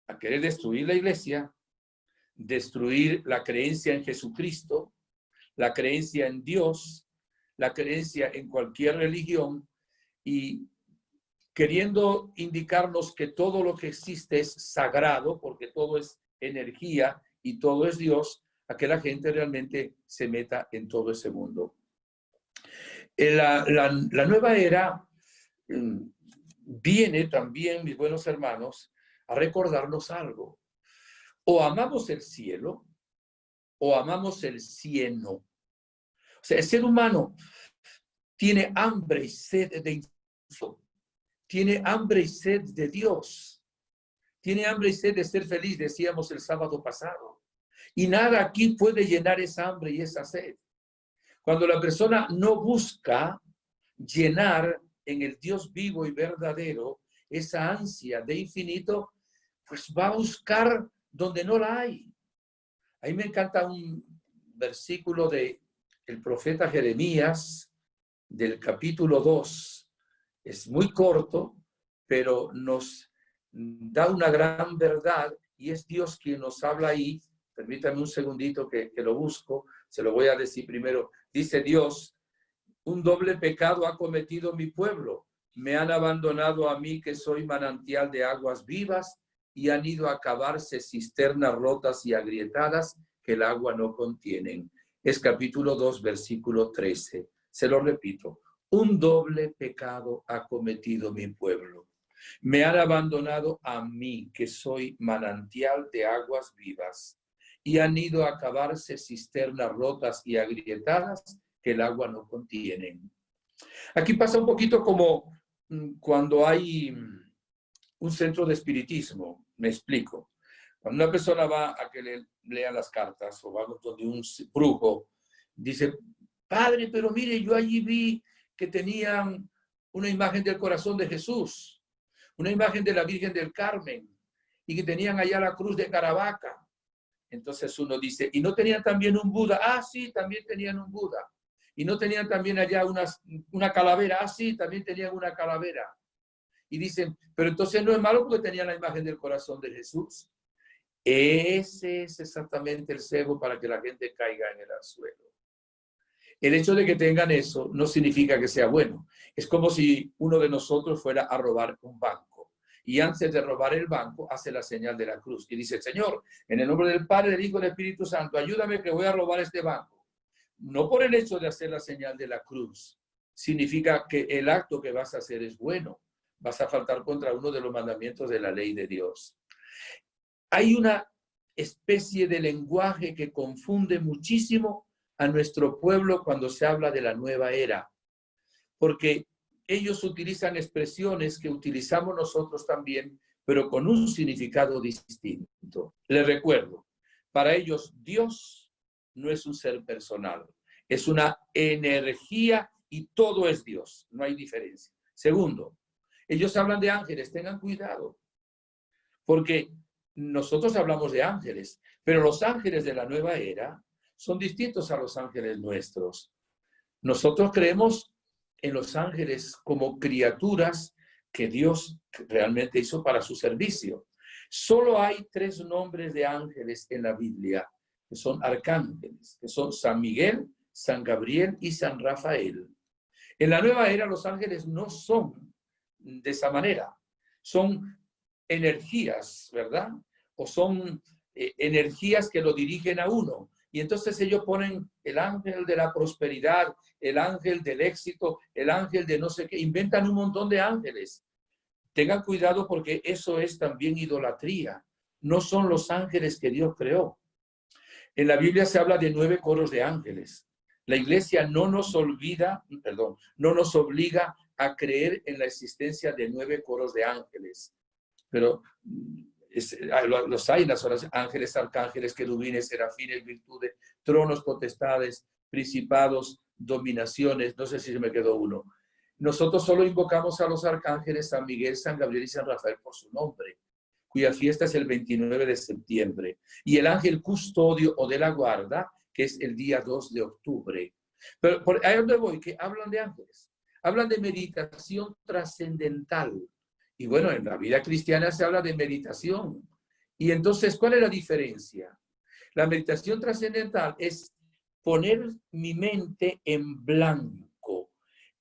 a querer destruir la iglesia, destruir la creencia en Jesucristo, la creencia en Dios, la creencia en cualquier religión y queriendo indicarnos que todo lo que existe es sagrado, porque todo es energía y todo es Dios, a que la gente realmente se meta en todo ese mundo. La nueva era viene también, mis buenos hermanos, a recordarnos algo. O amamos el cielo o amamos el cieno. O sea, el ser humano tiene hambre y sed de info, tiene hambre y sed de Dios, tiene hambre y sed de ser feliz, decíamos el sábado pasado. Y nada aquí puede llenar esa hambre y esa sed. Cuando la persona no busca llenar en el Dios vivo y verdadero esa ansia de infinito, pues va a buscar donde no la hay. A mí me encanta un versículo del profeta Jeremías, del capítulo 2. Es muy corto, pero nos da una gran verdad y es Dios quien nos habla ahí. Permítame un segundito que lo busco, se lo voy a decir primero. Dice Dios: un doble pecado ha cometido mi pueblo. Me han abandonado a mí, que soy manantial de aguas vivas, y han ido a cavarse cisternas rotas y agrietadas que el agua no contienen. Es capítulo 2, versículo 13. Se lo repito. Un doble pecado ha cometido mi pueblo. Me han abandonado a mí, que soy manantial de aguas vivas, y han ido a cavarse cisternas rotas y agrietadas que el agua no contienen. Aquí pasa un poquito como cuando hay un centro de espiritismo. Me explico. Cuando una persona va a que le lean las cartas o va donde un brujo, dice: padre, pero mire, yo allí vi que tenían una imagen del corazón de Jesús, una imagen de la Virgen del Carmen, y que tenían allá la cruz de Caravaca. Entonces uno dice: ¿y no tenían también un Buda? Ah, sí, también tenían un Buda. ¿Y no tenían también allá una calavera? Ah, sí, también tenían una calavera. Y dicen: pero entonces no es malo porque tenían la imagen del corazón de Jesús. Ese es exactamente el cebo para que la gente caiga en el anzuelo. El hecho de que tengan eso no significa que sea bueno. Es como si uno de nosotros fuera a robar un banco. Y antes de robar el banco, hace la señal de la cruz. Y dice: Señor, en el nombre del Padre, del Hijo y del Espíritu Santo, ayúdame que voy a robar este banco. No por el hecho de hacer la señal de la cruz. Significa que el acto que vas a hacer es bueno. Vas a faltar contra uno de los mandamientos de la ley de Dios. Hay una especie de lenguaje que confunde muchísimo a nuestro pueblo cuando se habla de la nueva era, porque ellos utilizan expresiones que utilizamos nosotros también, pero con un significado distinto. Les recuerdo, para ellos Dios no es un ser personal, es una energía y todo es Dios, no hay diferencia. Segundo, ellos hablan de ángeles, tengan cuidado, porque nosotros hablamos de ángeles, pero los ángeles de la nueva era son distintos a los ángeles nuestros. Nosotros creemos en los ángeles como criaturas que Dios realmente hizo para su servicio. Solo hay 3 nombres de ángeles en la Biblia, que son arcángeles, que son San Miguel, San Gabriel y San Rafael. En la nueva era los ángeles no son de esa manera, son energías, ¿verdad? O son energías que lo dirigen a uno. Y entonces ellos ponen el ángel de la prosperidad, el ángel del éxito, el ángel de no sé qué, inventan un montón de ángeles. Tengan cuidado porque eso es también idolatría. No son los ángeles que Dios creó. En la Biblia se habla de 9 coros de ángeles. La iglesia no nos obliga a creer en la existencia de 9 coros de ángeles. Pero los hay, las oraciones, ángeles, arcángeles, querubines, serafines, virtudes, tronos, potestades, principados, dominaciones, no sé si se me quedó uno. Nosotros solo invocamos a los arcángeles San Miguel, San Gabriel y San Rafael por su nombre, cuya fiesta es el 29 de septiembre, y el ángel custodio o de la guarda, que es el día 2 de octubre. Pero por ahí donde voy, que hablan de ángeles, hablan de meditación trascendental. Y bueno, en la vida cristiana se habla de meditación. Y entonces, ¿cuál es la diferencia? La meditación trascendental es poner mi mente en blanco,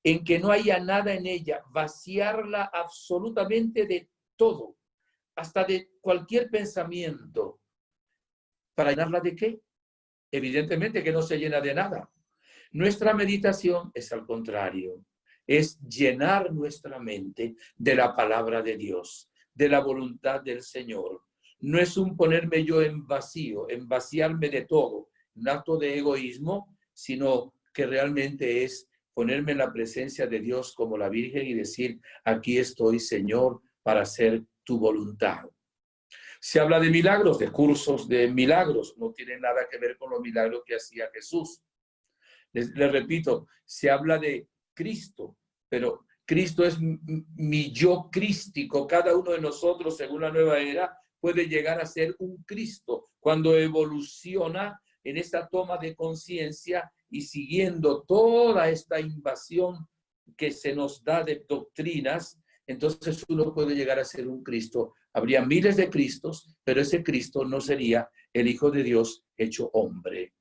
en que no haya nada en ella, vaciarla absolutamente de todo, hasta de cualquier pensamiento. ¿Para llenarla de qué? Evidentemente que no se llena de nada. Nuestra meditación es al contrario. Es llenar nuestra mente de la palabra de Dios, de la voluntad del Señor. No es un ponerme yo en vacío, en vaciarme de todo, un acto de egoísmo, sino que realmente es ponerme en la presencia de Dios como la Virgen y decir, aquí estoy, Señor, para hacer tu voluntad. Se habla de milagros, de cursos de milagros, no tiene nada que ver con los milagros que hacía Jesús. Les repito, se habla de Cristo, pero Cristo es mi yo crístico. Cada uno de nosotros, según la nueva era, puede llegar a ser un Cristo cuando evoluciona en esta toma de conciencia y siguiendo toda esta invasión que se nos da de doctrinas, entonces uno puede llegar a ser un Cristo. Habría miles de Cristos, pero ese Cristo no sería el Hijo de Dios hecho hombre.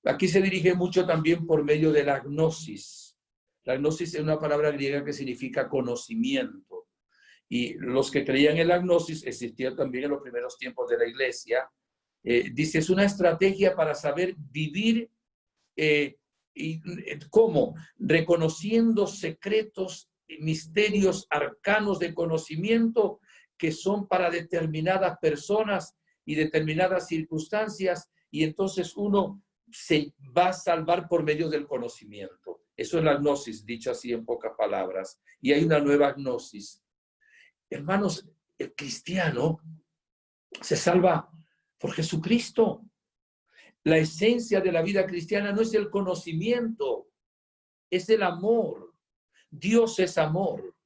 Aquí se dirige mucho también por medio de la gnosis. La gnosis es una palabra griega que significa conocimiento. Y los que creían en la gnosis, existía también en los primeros tiempos de la iglesia, dice, es una estrategia para saber vivir ¿cómo? Reconociendo secretos, misterios, arcanos de conocimiento que son para determinadas personas y determinadas circunstancias, y entonces uno se va a salvar por medio del conocimiento. Eso es la gnosis, dicho así en pocas palabras. Y hay una nueva gnosis. Hermanos, el cristiano se salva por Jesucristo. La esencia de la vida cristiana no es el conocimiento, es el amor. Dios es amor.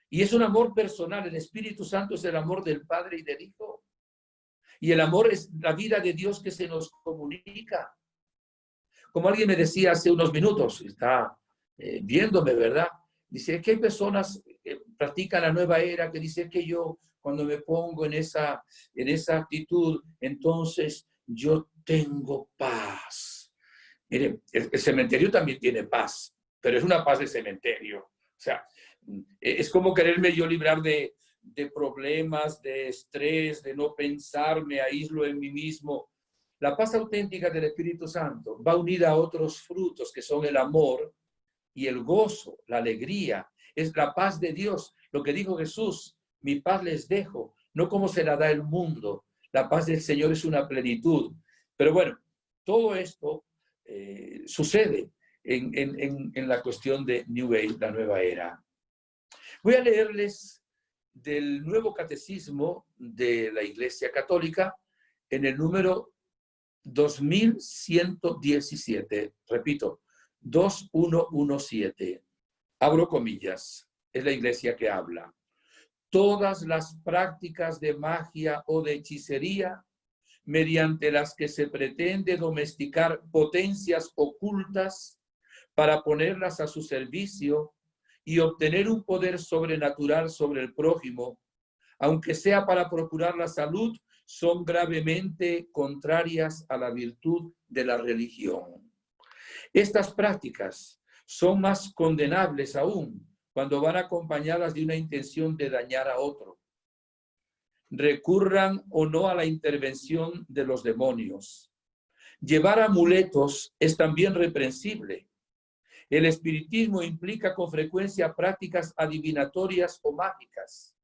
Y es un amor personal. El Espíritu Santo es el amor del Padre y del Hijo. Y el amor es la vida de Dios que se nos comunica. Como alguien me decía hace unos minutos, está viéndome, ¿verdad? Dice que hay personas que practican la nueva era, que dice que yo cuando me pongo en esa actitud, entonces yo tengo paz. Mire, el cementerio también tiene paz, pero es una paz de cementerio. O sea, es como quererme yo librar de problemas, de estrés, de no pensar, me aíslo en mí mismo. La paz auténtica del Espíritu Santo va unida a otros frutos que son el amor y el gozo, la alegría. Es la paz de Dios. Lo que dijo Jesús, mi paz les dejo, no como se la da el mundo. La paz del Señor es una plenitud. Pero bueno, todo esto sucede en la cuestión de New Age, la nueva era. Voy a leerles del Nuevo Catecismo de la Iglesia Católica en el número 2117. Repito, 2117. Abro comillas. Es la Iglesia que habla. Todas las prácticas de magia o de hechicería mediante las que se pretende domesticar potencias ocultas para ponerlas a su servicio y obtener un poder sobrenatural sobre el prójimo, aunque sea para procurar la salud, son gravemente contrarias a la virtud de la religión. Estas prácticas son más condenables aún cuando van acompañadas de una intención de dañar a otro. Recurran o no a la intervención de los demonios. Llevar amuletos es también reprensible. El espiritismo implica con frecuencia prácticas adivinatorias o mágicas.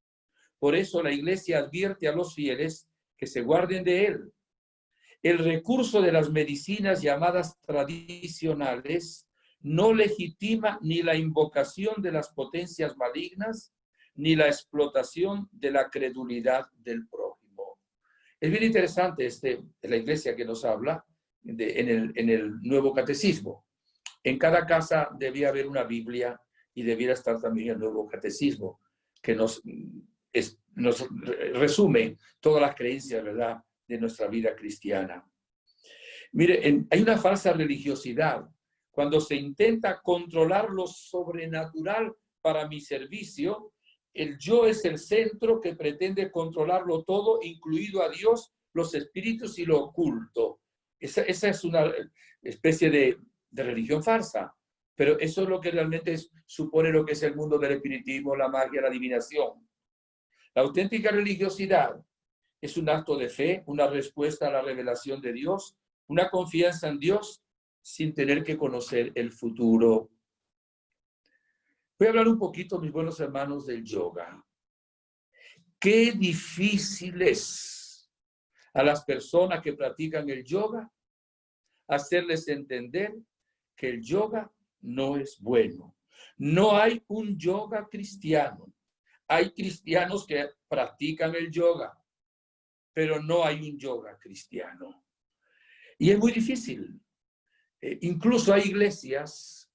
Por eso la Iglesia advierte a los fieles que se guarden de él. El recurso de las medicinas llamadas tradicionales no legitima ni la invocación de las potencias malignas, ni la explotación de la credulidad del prójimo. Es bien interesante la Iglesia que nos habla en el Nuevo Catecismo. En cada casa debía haber una Biblia y debiera estar también el Nuevo Catecismo, que nos resume todas las creencias, ¿verdad?, de nuestra vida cristiana. Mire, hay una falsa religiosidad cuando se intenta controlar lo sobrenatural para mi servicio. El yo es el centro que pretende controlarlo todo, incluido a Dios, los espíritus y lo oculto. Esa es una especie de religión falsa, pero eso es lo que realmente supone lo que es el mundo del espiritismo, la magia, la adivinación. La auténtica religiosidad es un acto de fe, una respuesta a la revelación de Dios, una confianza en Dios sin tener que conocer el futuro. Voy a hablar un poquito, mis buenos hermanos, del yoga. Qué difícil es a las personas que practican el yoga hacerles entender que el yoga no es bueno. No hay un yoga cristiano. Hay cristianos que practican el yoga, pero no hay un yoga cristiano. Y es muy difícil. Incluso hay iglesias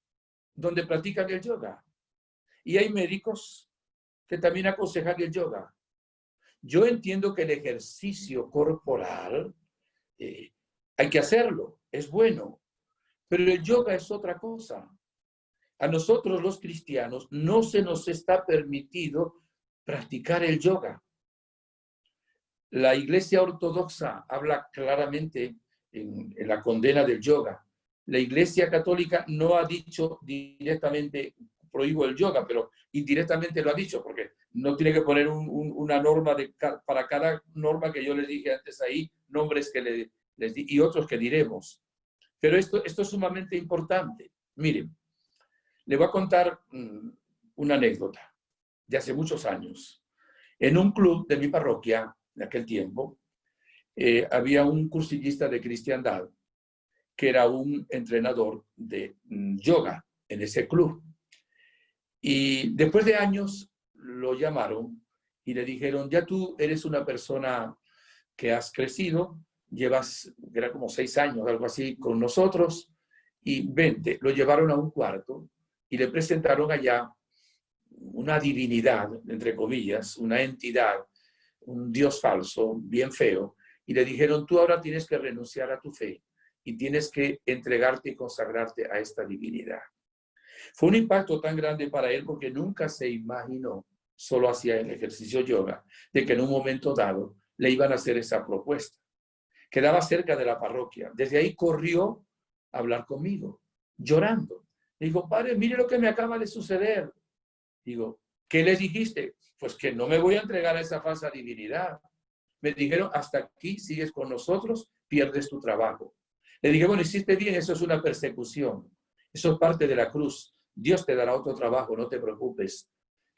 donde practican el yoga. Y hay médicos que también aconsejan el yoga. Yo entiendo que el ejercicio corporal hay que hacerlo, es bueno. Pero el yoga es otra cosa. A nosotros los cristianos no se nos está permitido practicar el yoga. La Iglesia Ortodoxa habla claramente en la condena del yoga. La Iglesia Católica no ha dicho directamente prohíbo el yoga, pero indirectamente lo ha dicho, porque no tiene que poner una norma para cada norma que yo les dije antes ahí, nombres que les di y otros que diremos. Pero esto es sumamente importante. Miren, le voy a contar una anécdota de hace muchos años. En un club de mi parroquia, de aquel tiempo, había un cursillista de cristiandad que era un entrenador de yoga en ese club. Y después de años lo llamaron y le dijeron, ya tú eres una persona que has crecido, era como 6 años, algo así, con nosotros, y vente. Lo llevaron a un cuarto y le presentaron allá una divinidad, entre comillas, una entidad, un dios falso, bien feo, y le dijeron, tú ahora tienes que renunciar a tu fe y tienes que entregarte y consagrarte a esta divinidad. Fue un impacto tan grande para él porque nunca se imaginó, solo hacía el ejercicio yoga, de que en un momento dado le iban a hacer esa propuesta. Quedaba cerca de la parroquia. Desde ahí corrió a hablar conmigo, llorando. Le dijo, padre, mire lo que me acaba de suceder. Digo, ¿qué les dijiste? Pues que no me voy a entregar a esa falsa divinidad. Me dijeron, hasta aquí sigues con nosotros, pierdes tu trabajo. Le dije, bueno, hiciste bien, eso es una persecución. Eso es parte de la cruz. Dios te dará otro trabajo, no te preocupes.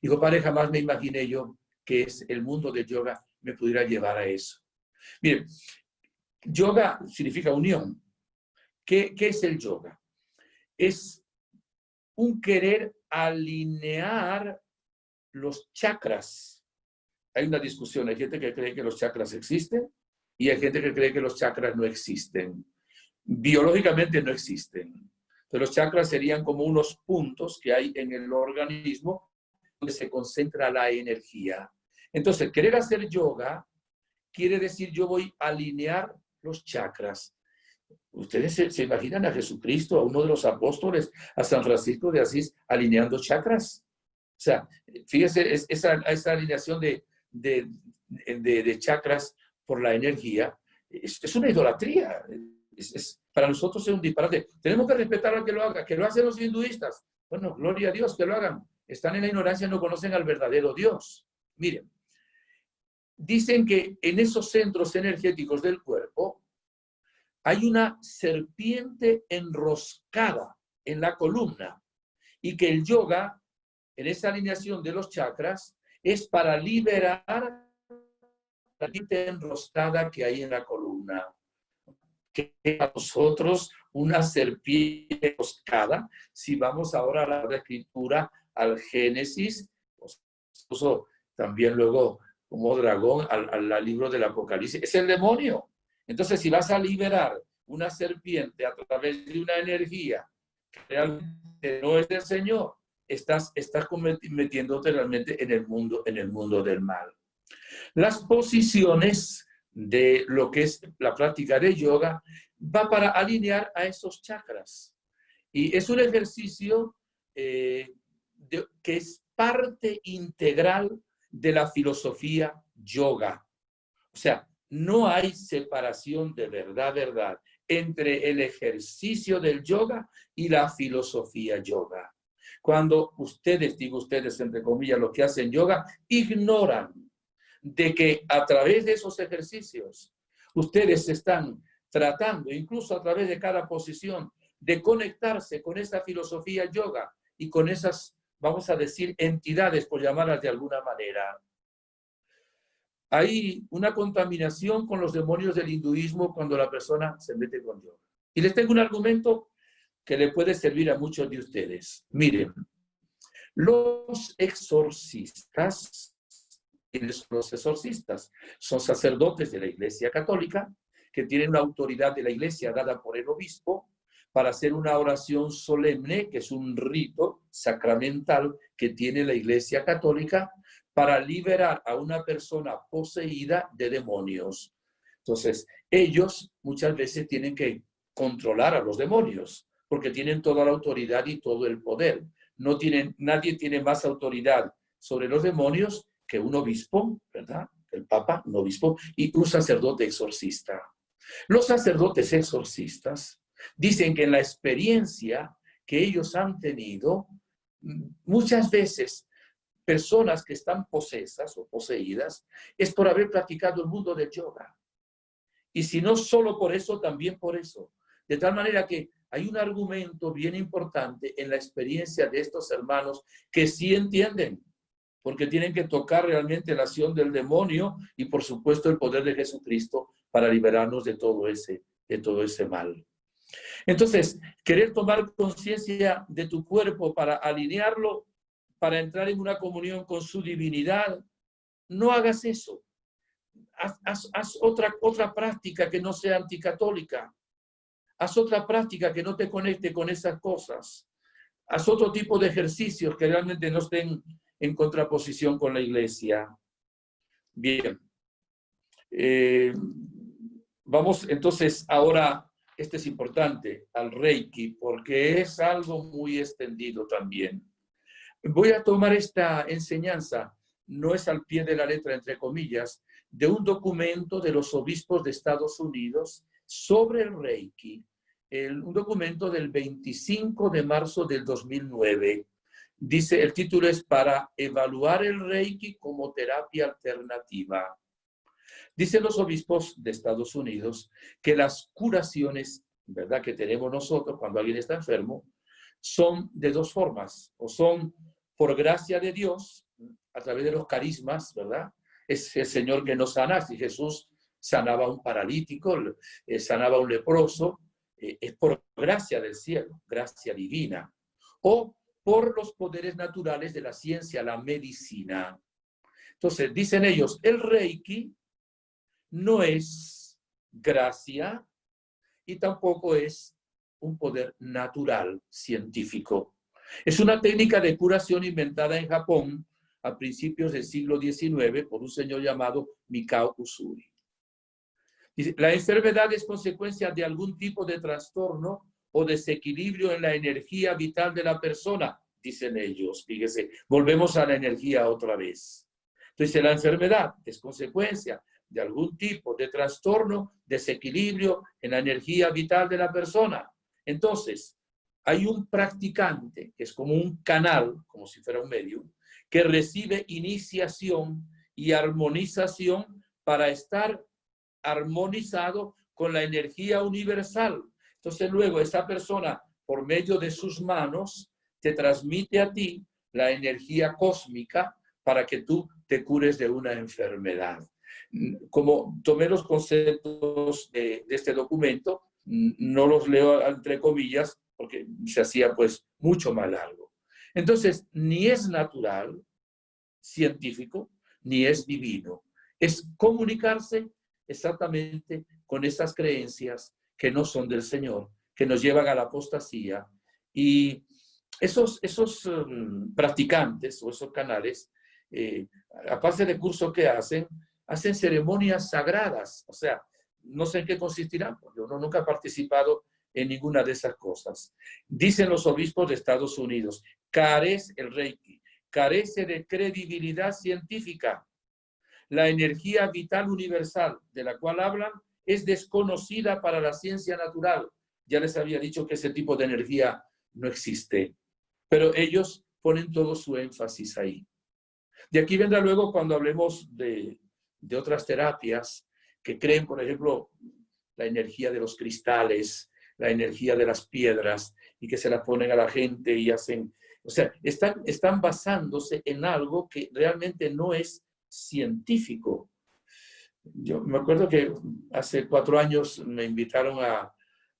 Digo, padre, jamás me imaginé yo que el mundo del yoga me pudiera llevar a eso. Miren, yoga significa unión. ¿Qué es el yoga? Es un querer alinear los chakras. Hay una discusión, hay gente que cree que los chakras existen y hay gente que cree que los chakras no existen. Biológicamente no existen. Pero los chakras serían como unos puntos que hay en el organismo donde se concentra la energía. Entonces, querer hacer yoga quiere decir yo voy a alinear los chakras. ¿Ustedes se imaginan a Jesucristo, a uno de los apóstoles, a San Francisco de Asís, alineando chakras? O sea, fíjese, esa alineación de chakras por la energía es una idolatría. Para nosotros es un disparate. Tenemos que respetar al que lo haga, que lo hacen los hinduistas. Bueno, gloria a Dios que lo hagan. Están en la ignorancia, no conocen al verdadero Dios. Miren, dicen que en esos centros energéticos del cuerpo hay una serpiente enroscada en la columna y que el yoga, en esa alineación de los chakras, es para liberar la serpiente enroscada que hay en la columna. Que a nosotros una serpiente enroscada, si vamos ahora a la escritura, al Génesis, incluso también luego como dragón al libro del Apocalipsis, es el demonio. Entonces, si vas a liberar una serpiente a través de una energía que realmente no es del Señor, estás metiéndote realmente en el mundo del mal. Las posiciones de lo que es la práctica de yoga va para alinear a esos chakras. Y es un ejercicio que es parte integral de la filosofía yoga. O sea, no hay separación de verdad entre el ejercicio del yoga y la filosofía yoga. Cuando ustedes, digo ustedes entre comillas, los que hacen yoga, ignoran de que a través de esos ejercicios ustedes están tratando, incluso a través de cada posición, de conectarse con esa filosofía yoga y con esas, vamos a decir, entidades, por llamarlas de alguna manera. Hay una contaminación con los demonios del hinduismo cuando la persona se mete con yoga. Y les tengo un argumento que le puede servir a muchos de ustedes. Miren, los exorcistas son sacerdotes de la Iglesia Católica que tienen una autoridad de la Iglesia dada por el obispo para hacer una oración solemne, que es un rito sacramental que tiene la Iglesia Católica para liberar a una persona poseída de demonios. Entonces, ellos muchas veces tienen que controlar a los demonios porque tienen toda la autoridad y todo el poder. Nadie tiene más autoridad sobre los demonios que un obispo, ¿verdad? El papa, un obispo, y un sacerdote exorcista. Los sacerdotes exorcistas dicen que en la experiencia que ellos han tenido, muchas veces personas que están posesas o poseídas es por haber practicado el mundo del yoga. Y si no solo por eso, también por eso. De tal manera que hay un argumento bien importante en la experiencia de estos hermanos que sí entienden, porque tienen que tocar realmente la acción del demonio y por supuesto el poder de Jesucristo para liberarnos de todo ese mal. Entonces, querer tomar conciencia de tu cuerpo para alinearlo, para entrar en una comunión con su divinidad, no hagas eso. Haz otra práctica que no sea anticatólica. Haz otra práctica que no te conecte con esas cosas. Haz otro tipo de ejercicios que realmente no estén en contraposición con la Iglesia. Bien. Vamos entonces ahora, este es importante, al Reiki, porque es algo muy extendido también. Voy a tomar esta enseñanza, no es al pie de la letra, entre comillas, de un documento de los obispos de Estados Unidos sobre el Reiki, un documento del 25 de marzo del 2009. Dice, el título es para evaluar el Reiki como terapia alternativa. Dicen los obispos de Estados Unidos que las curaciones, ¿verdad?, que tenemos nosotros cuando alguien está enfermo, son de dos formas, o son por gracia de Dios, a través de los carismas, ¿verdad? Es el Señor que nos sana. Si Jesús sanaba a un paralítico, sanaba a un leproso, es por gracia del cielo, gracia divina, o por los poderes naturales de la ciencia, la medicina. Entonces, dicen ellos, el Reiki no es gracia y tampoco es un poder natural científico. Es una técnica de curación inventada en Japón a principios del siglo XIX por un señor llamado Mikao Usui. Dice, la enfermedad es consecuencia de algún tipo de trastorno o desequilibrio en la energía vital de la persona, dicen ellos. Fíjese, volvemos a la energía otra vez. Entonces, la enfermedad es consecuencia de algún tipo de trastorno, desequilibrio en la energía vital de la persona. Entonces, hay un practicante, que es como un canal, como si fuera un medio, que recibe iniciación y armonización para estar armonizado con la energía universal. Entonces, luego, esa persona, por medio de sus manos, te transmite a ti la energía cósmica para que tú te cures de una enfermedad. Como tomé los conceptos de este documento, no los leo entre comillas porque se hacía pues mucho más largo. Entonces, ni es natural, científico, ni es divino. Es comunicarse exactamente con esas creencias que no son del Señor, que nos llevan a la apostasía. Y esos practicantes o esos canales, aparte de cursos que hacen ceremonias sagradas. O sea, no sé en qué consistirán, porque yo nunca he participado en ninguna de esas cosas. Dicen los obispos de Estados Unidos, el Reiki carece de credibilidad científica. La energía vital universal de la cual hablan es desconocida para la ciencia natural. Ya les había dicho que ese tipo de energía no existe, pero ellos ponen todo su énfasis ahí. De aquí vendrá luego cuando hablemos de otras terapias que creen, por ejemplo, la energía de los cristales, la energía de las piedras, y que se la ponen a la gente y hacen... O sea, están basándose en algo que realmente no es científico. Yo me acuerdo que hace 4 años me invitaron a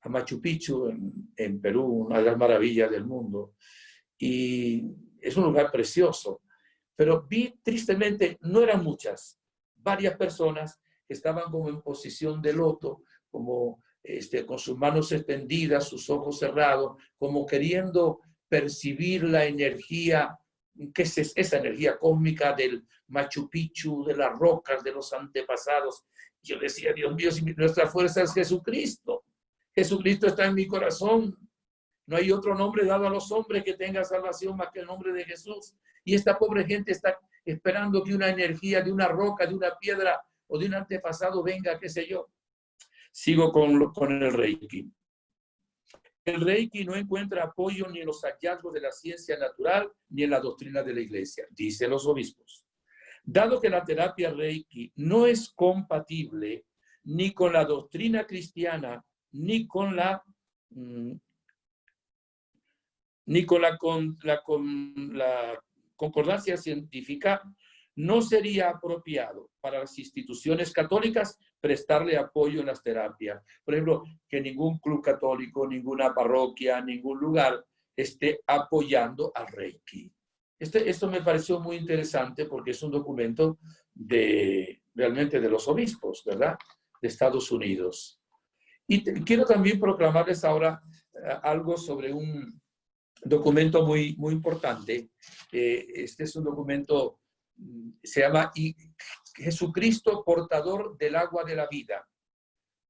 Machu Picchu, en Perú, una de las maravillas del mundo. Y es un lugar precioso. Pero vi tristemente, no eran muchas, varias personas que estaban como en posición de loto, como con sus manos extendidas, sus ojos cerrados, como queriendo percibir la energía, que es esa energía cósmica del Machu Picchu, de las rocas, de los antepasados. Yo decía, Dios mío, si nuestra fuerza es Jesucristo. Jesucristo está en mi corazón. No hay otro nombre dado a los hombres que tenga salvación más que el nombre de Jesús. Y esta pobre gente está esperando que una energía de una roca, de una piedra o de un antepasado venga, qué sé yo. Sigo con el Reiki. El Reiki no encuentra apoyo ni en los hallazgos de la ciencia natural ni en la doctrina de la Iglesia, dicen los obispos. Dado que la terapia Reiki no es compatible ni con la doctrina cristiana ni con la concordancia científica, no sería apropiado para las instituciones católicas prestarle apoyo en las terapias. Por ejemplo, que ningún club católico, ninguna parroquia, ningún lugar esté apoyando al Reiki. Esto me pareció muy interesante porque es un documento realmente de los obispos, ¿verdad? De Estados Unidos. Y quiero también proclamarles ahora algo sobre un documento muy, muy importante. Este es un documento, se llama Jesucristo, portador del agua de la vida.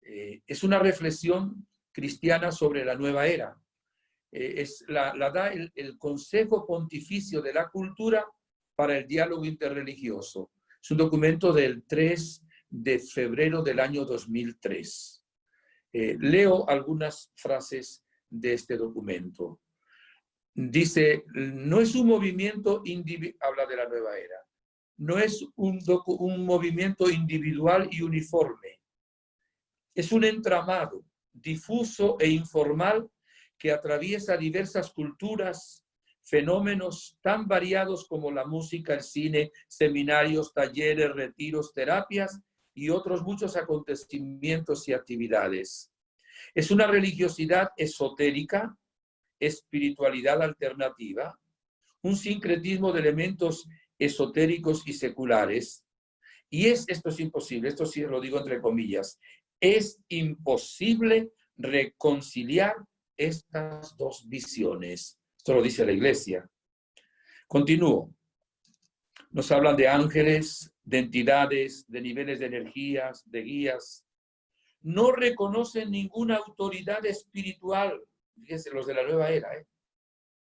Es una reflexión cristiana sobre la nueva era. La da el Consejo Pontificio de la Cultura para el Diálogo Interreligioso. Es un documento del 3 de febrero del año 2003. Leo algunas frases de este documento. Dice, no es un movimiento individual, habla de la nueva era, no es un movimiento individual y uniforme. Es un entramado difuso e informal que atraviesa diversas culturas, fenómenos tan variados como la música, el cine, seminarios, talleres, retiros, terapias y otros muchos acontecimientos y actividades. Es una religiosidad esotérica, espiritualidad alternativa, un sincretismo de elementos esotéricos y seculares. Y esto es imposible, esto sí lo digo entre comillas, es imposible reconciliar estas dos visiones. Esto lo dice la Iglesia. Continúo. Nos hablan de ángeles, de entidades, de niveles de energías, de guías. No reconocen ninguna autoridad espiritual. Fíjense, los de la nueva era,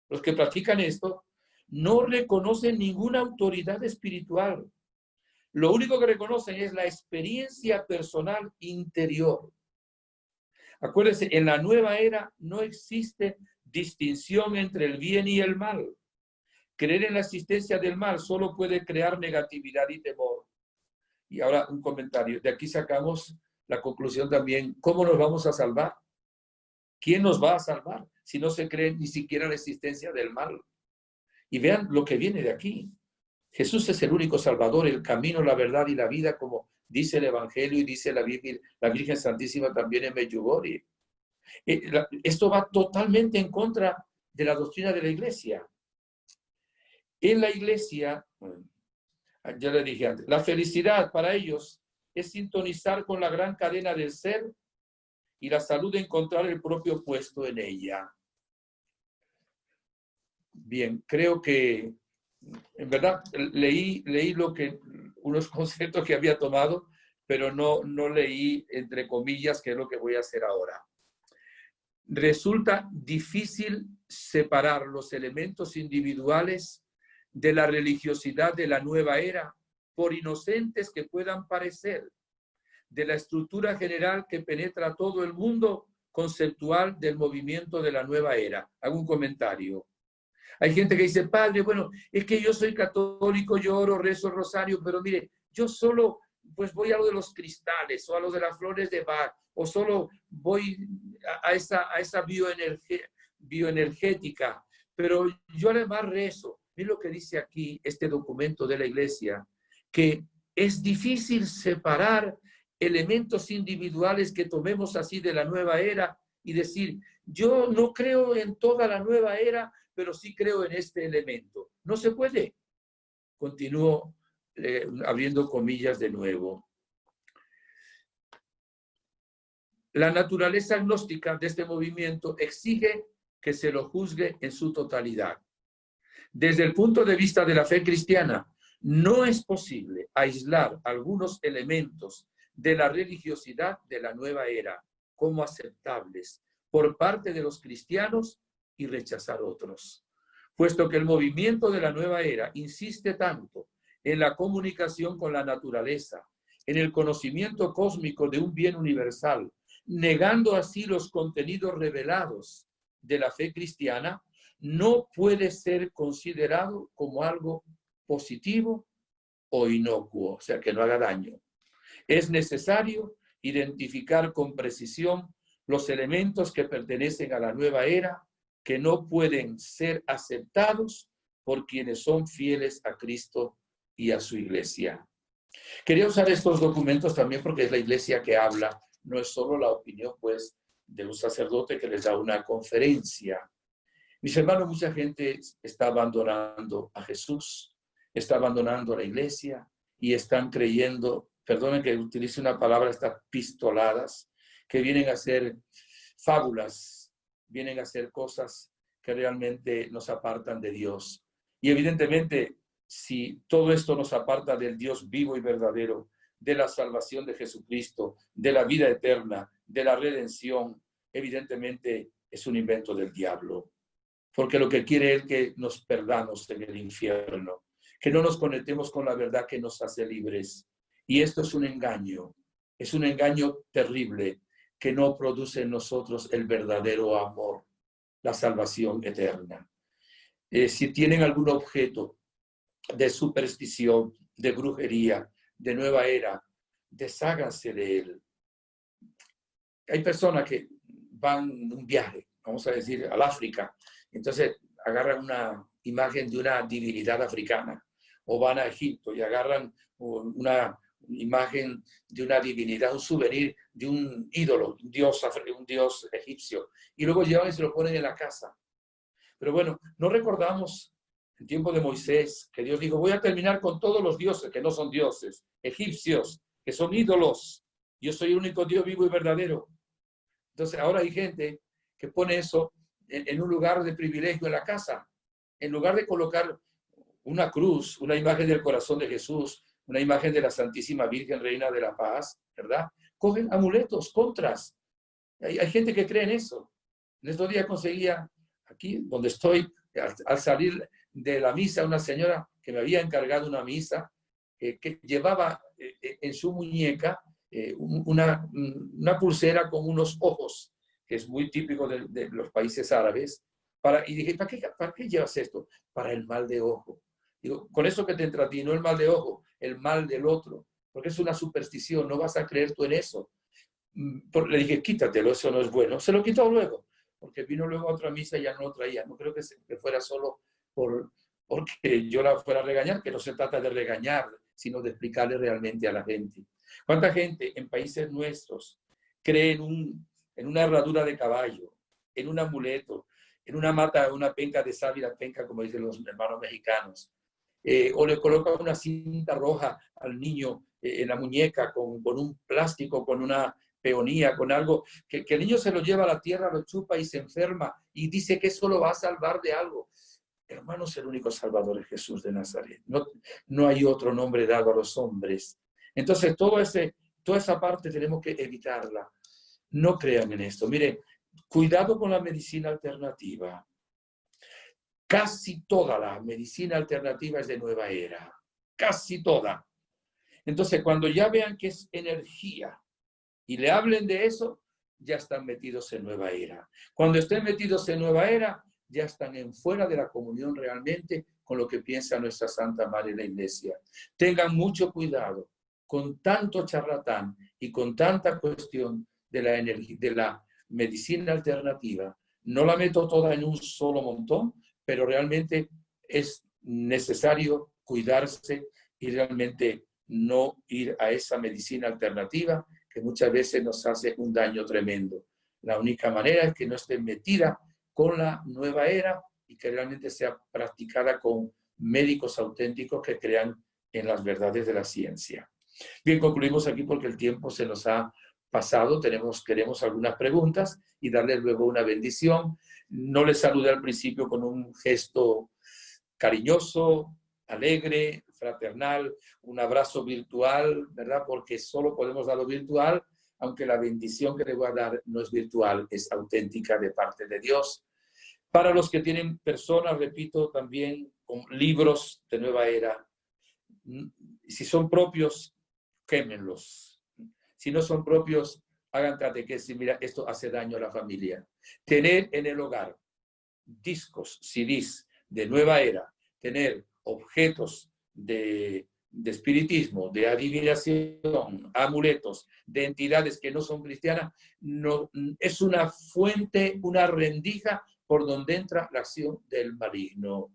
los que practican esto, no reconocen ninguna autoridad espiritual. Lo único que reconocen es la experiencia personal interior. Acuérdense, en la nueva era no existe distinción entre el bien y el mal. Creer en la existencia del mal solo puede crear negatividad y temor. Y ahora un comentario. De aquí sacamos la conclusión también. ¿Cómo nos vamos a salvar? ¿Quién nos va a salvar si no se cree ni siquiera la existencia del mal? Y vean lo que viene de aquí. Jesús es el único Salvador, el camino, la verdad y la vida, como dice el Evangelio y dice la Virgen Santísima también en Medjugorje. Esto va totalmente en contra de la doctrina de la Iglesia. En la Iglesia, ya le dije antes, la felicidad para ellos es sintonizar con la gran cadena del ser y la salud de encontrar el propio puesto en ella. Bien, creo que en verdad leí unos conceptos que había tomado, pero no leí entre comillas, que es lo que voy a hacer ahora. Resulta difícil separar los elementos individuales de la religiosidad de la nueva era, por inocentes que puedan parecer, de la estructura general que penetra todo el mundo conceptual del movimiento de la nueva era. Hago un comentario. Hay gente que dice, padre, bueno, es que yo soy católico, yo oro, rezo el rosario, pero mire, yo solo pues voy a lo de los cristales o a lo de las flores de Bach, o solo voy a esa bioenergética, pero yo además rezo. Mira lo que dice aquí este documento de la Iglesia, que es difícil separar elementos individuales que tomemos así de la nueva era y decir, yo no creo en toda la nueva era, pero sí creo en este elemento. No se puede. Continúo abriendo comillas de nuevo. La naturaleza agnóstica de este movimiento exige que se lo juzgue en su totalidad. Desde el punto de vista de la fe cristiana, no es posible aislar algunos elementos de la religiosidad de la nueva era como aceptables por parte de los cristianos y rechazar otros, puesto que el movimiento de la nueva era insiste tanto en la comunicación con la naturaleza, en el conocimiento cósmico de un bien universal, negando así los contenidos revelados de la fe cristiana, no puede ser considerado como algo positivo o inocuo, o sea, que no haga daño. Es necesario identificar con precisión los elementos que pertenecen a la nueva era, que no pueden ser aceptados por quienes son fieles a Cristo y a su Iglesia. Quería usar estos documentos también porque es la Iglesia que habla, no es solo la opinión, pues, de un sacerdote que les da una conferencia. Mis hermanos, mucha gente está abandonando a Jesús, está abandonando a la Iglesia y están creyendo, perdonen que utilice una palabra, estas pistoladas, que vienen a ser fábulas, vienen a ser cosas que realmente nos apartan de Dios. Y evidentemente, si todo esto nos aparta del Dios vivo y verdadero, de la salvación de Jesucristo, de la vida eterna, de la redención, evidentemente es un invento del diablo. Porque lo que quiere es que nos perdamos en el infierno, que no nos conectemos con la verdad que nos hace libres. Y esto es un engaño terrible que no produce en nosotros el verdadero amor, la salvación eterna. Si tienen algún objeto de superstición, de brujería, de nueva era, desháganse de él. Hay personas que van en un viaje, vamos a decir, al África, entonces agarran una imagen de una divinidad africana, o van a Egipto y agarran imagen de una divinidad, un souvenir de un ídolo, un dios egipcio, y luego llevan y se lo ponen en la casa. Pero bueno, no recordamos en tiempo de Moisés que Dios dijo, voy a terminar con todos los dioses que no son dioses, egipcios, que son ídolos. Yo soy el único Dios vivo y verdadero. Entonces ahora hay gente que pone eso en un lugar de privilegio en la casa. En lugar de colocar una cruz, una imagen del corazón de Jesús, una imagen de la Santísima Virgen, Reina de la Paz, ¿verdad? Cogen amuletos, contras. Hay gente que cree en eso. En estos días conseguía, aquí donde estoy, al salir de la misa, una señora que me había encargado una misa, que llevaba en su muñeca una pulsera con unos ojos, que es muy típico de los países árabes. Y dije, ¿para qué llevas esto? Para el mal de ojo. Digo, con eso que te entra a ti, no el mal de ojo, el mal del otro, porque es una superstición, no vas a creer tú en eso. Le dije, quítatelo, eso no es bueno. Se lo quitó luego, porque vino luego a otra misa y ya no lo traía. No creo que fuera solo porque yo la fuera a regañar, que no se trata de regañar, sino de explicarle realmente a la gente. ¿Cuánta gente en países nuestros cree en una herradura de caballo, en un amuleto, en una mata, una penca de sábila penca, como dicen los hermanos mexicanos? O le coloca una cinta roja al niño en la muñeca con un plástico, con una peonía, con algo, que el niño se lo lleva a la tierra, lo chupa y se enferma y dice que eso lo va a salvar de algo. Hermanos, el único salvador es Jesús de Nazaret. No hay otro nombre dado a los hombres. Entonces, toda esa parte tenemos que evitarla. No crean en esto. Mire, cuidado con la medicina alternativa. Casi toda la medicina alternativa es de nueva era. Casi toda. Entonces, cuando ya vean que es energía y le hablen de eso, ya están metidos en nueva era. Cuando estén metidos en nueva era, ya están en fuera de la comunión realmente con lo que piensa nuestra Santa Madre la Iglesia. Tengan mucho cuidado con tanto charlatán y con tanta cuestión de la medicina alternativa. No la meto toda en un solo montón, pero realmente es necesario cuidarse y realmente no ir a esa medicina alternativa que muchas veces nos hace un daño tremendo. La única manera es que no esté metida con la nueva era y que realmente sea practicada con médicos auténticos que crean en las verdades de la ciencia. Bien, concluimos aquí porque el tiempo se nos ha pasado. Queremos algunas preguntas y darles luego una bendición. No les saludé al principio con un gesto cariñoso, alegre, fraternal, un abrazo virtual, ¿verdad? Porque solo podemos dar lo virtual, aunque la bendición que le voy a dar no es virtual, es auténtica de parte de Dios. Para los que tienen personas, repito, también con libros de nueva era, si son propios, quémenlos. Si no son propios, hagan catequesis. Mira, esto hace daño a la familia. Tener en el hogar discos, CDs de nueva era, tener objetos de espiritismo, de adivinación, amuletos, de entidades que no son cristianas, no, es una fuente, una rendija por donde entra la acción del maligno.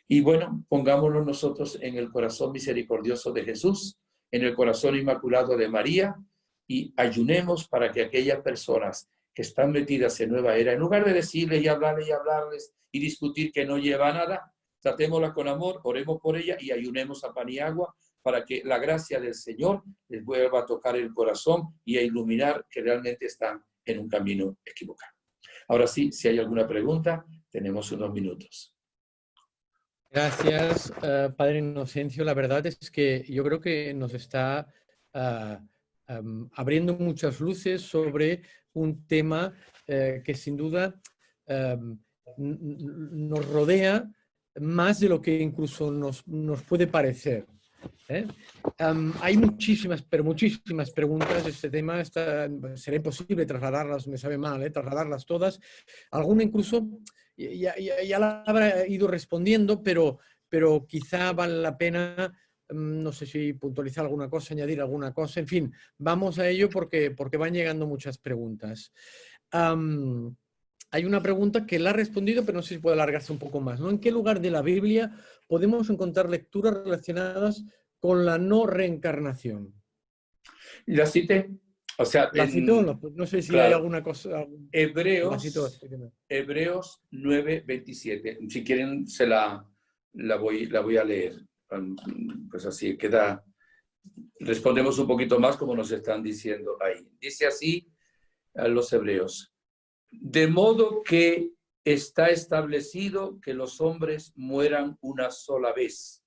Y bueno, pongámonos nosotros en el corazón misericordioso de Jesús, en el corazón inmaculado de María, y ayunemos para que aquellas personas que están metidas en nueva era, en lugar de decirles y hablarles y discutir que no lleva a nada, tratémosla con amor, oremos por ella y ayunemos a pan y agua para que la gracia del Señor les vuelva a tocar el corazón y a iluminar que realmente están en un camino equivocado. Ahora sí, si hay alguna pregunta, tenemos unos minutos. Gracias, Padre Inocencio. La verdad es que yo creo que nos está abriendo muchas luces sobre un tema que sin duda nos rodea más de lo que incluso nos puede parecer. Hay muchísimas preguntas. Este tema será imposible trasladarlas, me sabe mal, trasladarlas todas. Alguna incluso ya la habrá ido respondiendo, pero quizá vale la pena, no sé si puntualizar alguna cosa, añadir alguna cosa. En fin, vamos a ello porque van llegando muchas preguntas. Hay una pregunta que la ha respondido, pero no sé si puede alargarse un poco más, ¿no? ¿En qué lugar de la Biblia podemos encontrar lecturas relacionadas con la no reencarnación? Y la cité, o sea, La citó, no sé si hay claro, alguna cosa. La citó, Hebreos, explíqueme. Hebreos 9:27. Si quieren, la voy a leer. Pues así queda. Respondemos un poquito más como nos están diciendo ahí. Dice así a los hebreos: de modo que está establecido que los hombres mueran una sola vez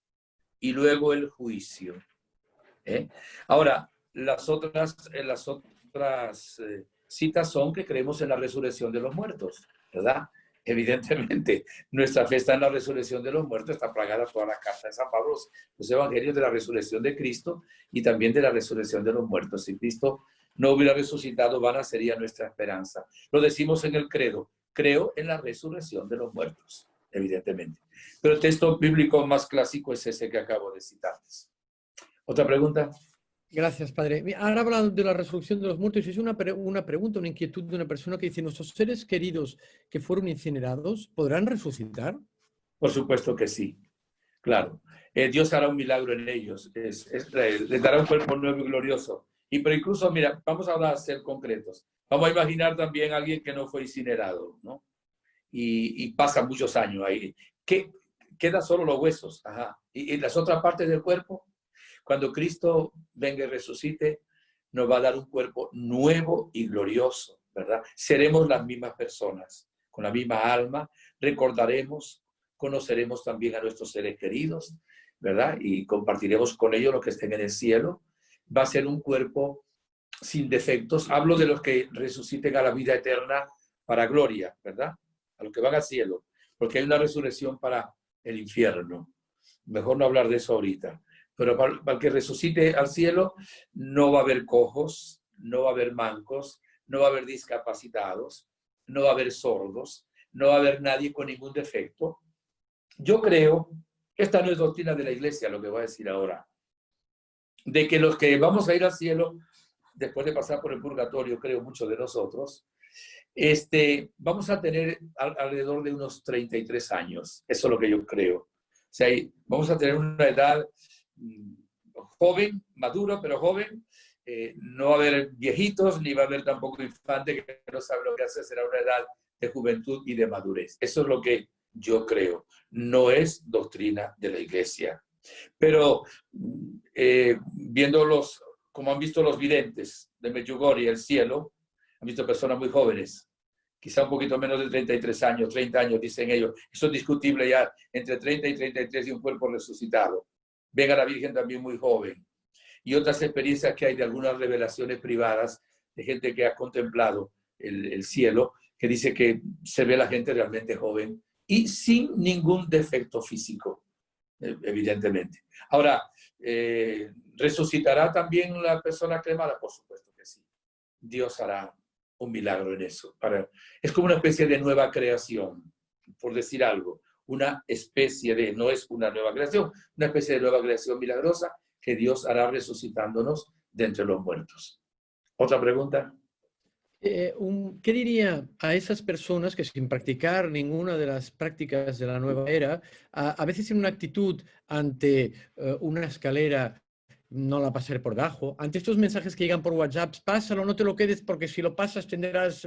y luego el juicio. Ahora, las otras citas son que creemos en la resurrección de los muertos, ¿verdad? Evidentemente, nuestra fe está en la resurrección de los muertos, está plagada toda la carta de San Pablo, los evangelios de la resurrección de Cristo y también de la resurrección de los muertos. Si Cristo no hubiera resucitado, vana sería nuestra esperanza. Lo decimos en el credo: creo en la resurrección de los muertos, evidentemente. Pero el texto bíblico más clásico es ese que acabo de citarles. ¿Otra pregunta? Gracias, padre. Ahora hablando de la resurrección de los muertos, es una pregunta, una inquietud de una persona que dice: ¿nuestros seres queridos que fueron incinerados podrán resucitar? Por supuesto que sí, claro. Dios hará un milagro en ellos, les dará un cuerpo nuevo y glorioso. Pero incluso, mira, vamos a ser concretos. Vamos a imaginar también a alguien que no fue incinerado, ¿no? Y pasa muchos años ahí. Quedan solo los huesos, ajá. ¿Y las otras partes del cuerpo? Cuando Cristo venga y resucite, nos va a dar un cuerpo nuevo y glorioso, ¿verdad? Seremos las mismas personas, con la misma alma, recordaremos, conoceremos también a nuestros seres queridos, ¿verdad? Y compartiremos con ellos lo que estén en el cielo. Va a ser un cuerpo sin defectos. Hablo de los que resuciten a la vida eterna para gloria, ¿verdad? A los que van al cielo, porque hay una resurrección para el infierno. Mejor no hablar de eso ahorita. Pero para el que resucite al cielo, no va a haber cojos, no va a haber mancos, no va a haber discapacitados, no va a haber sordos, no va a haber nadie con ningún defecto. Yo creo, esta no es doctrina de la iglesia, lo que voy a decir ahora, de que los que vamos a ir al cielo, después de pasar por el purgatorio, creo muchos de nosotros, vamos a tener alrededor de unos 33 años. Eso es lo que yo creo. O sea, vamos a tener una edad joven, maduro, pero joven. No va a haber viejitos, ni va a haber tampoco infantes que no saben lo que hacer. Será una edad de juventud y de madurez. Eso es lo que yo creo. No es doctrina de la iglesia. Pero viéndolos, como han visto los videntes de Medjugorje, el cielo, han visto personas muy jóvenes, quizá un poquito menos de 33 años, 30 años, dicen ellos. Eso es discutible ya, entre 30 y 33 y un cuerpo resucitado. Ven a la Virgen también muy joven. Y otras experiencias que hay de algunas revelaciones privadas de gente que ha contemplado el cielo, que dice que se ve la gente realmente joven y sin ningún defecto físico, evidentemente. Ahora, ¿resucitará también la persona cremada? Por supuesto que sí. Dios hará un milagro en eso. Es como una especie de nueva creación, por decir algo. Una especie de, no es una nueva creación, una especie de nueva creación milagrosa que Dios hará resucitándonos de entre los muertos. ¿Otra pregunta? ¿Qué diría a esas personas que sin practicar ninguna de las prácticas de la nueva era, a veces tienen una actitud ante una escalera, no la pasaré por debajo, ante estos mensajes que llegan por WhatsApp: pásalo, no te lo quedes porque si lo pasas tendrás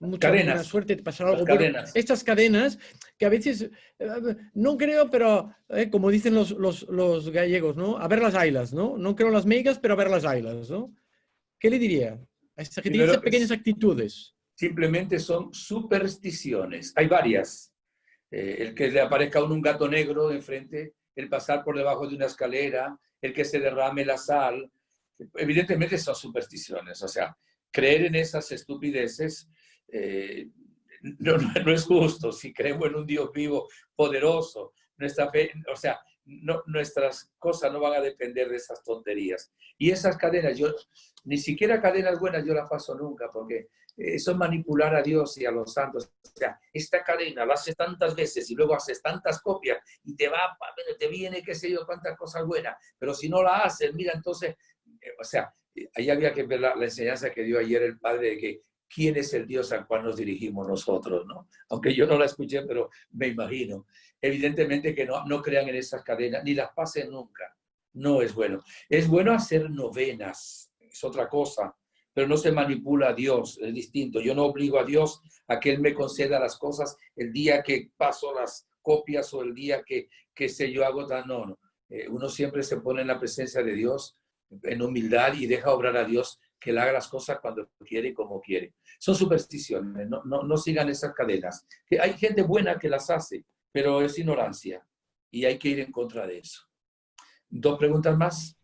mucha buena suerte, te pasará algo bueno? Estas cadenas que a veces, no creo, pero como dicen los gallegos, ¿no? A ver las ailas, ¿no? No creo las meigas, pero a ver las ailas, ¿no? ¿Qué le diría a esta gente? Esas pequeñas actitudes. Simplemente son supersticiones. Hay varias. El que le aparezca a uno un gato negro enfrente, el pasar por debajo de una escalera, el que se derrame la sal. Evidentemente son supersticiones. O sea, creer en esas estupideces no es justo. Si creemos en un Dios vivo, poderoso, nuestra fe, o sea, nuestras cosas no van a depender de esas tonterías. Y esas cadenas, ni siquiera cadenas buenas yo las paso nunca, porque eso es manipular a Dios y a los santos. O sea, esta cadena la haces tantas veces y luego haces tantas copias y te viene qué sé yo, cuántas cosas buenas, pero si no la haces, mira, entonces, o sea, ahí había que ver la enseñanza que dio ayer el padre de que quién es el Dios al cual nos dirigimos nosotros, ¿no? Aunque yo no la escuché, pero me imagino. Evidentemente que no crean en esas cadenas, ni las pasen nunca. no es bueno. Es bueno hacer novenas, es otra cosa, pero no se manipula a Dios, es distinto. Yo no obligo a Dios a que Él me conceda las cosas el día que paso las copias o el día que sé yo hago tal, no, no. Uno siempre se pone en la presencia de Dios en humildad y deja obrar a Dios que Él haga las cosas cuando quiere y como quiere. Son supersticiones, no sigan esas cadenas. Que hay gente buena que las hace, pero es ignorancia y hay que ir en contra de eso. ¿Dos preguntas más?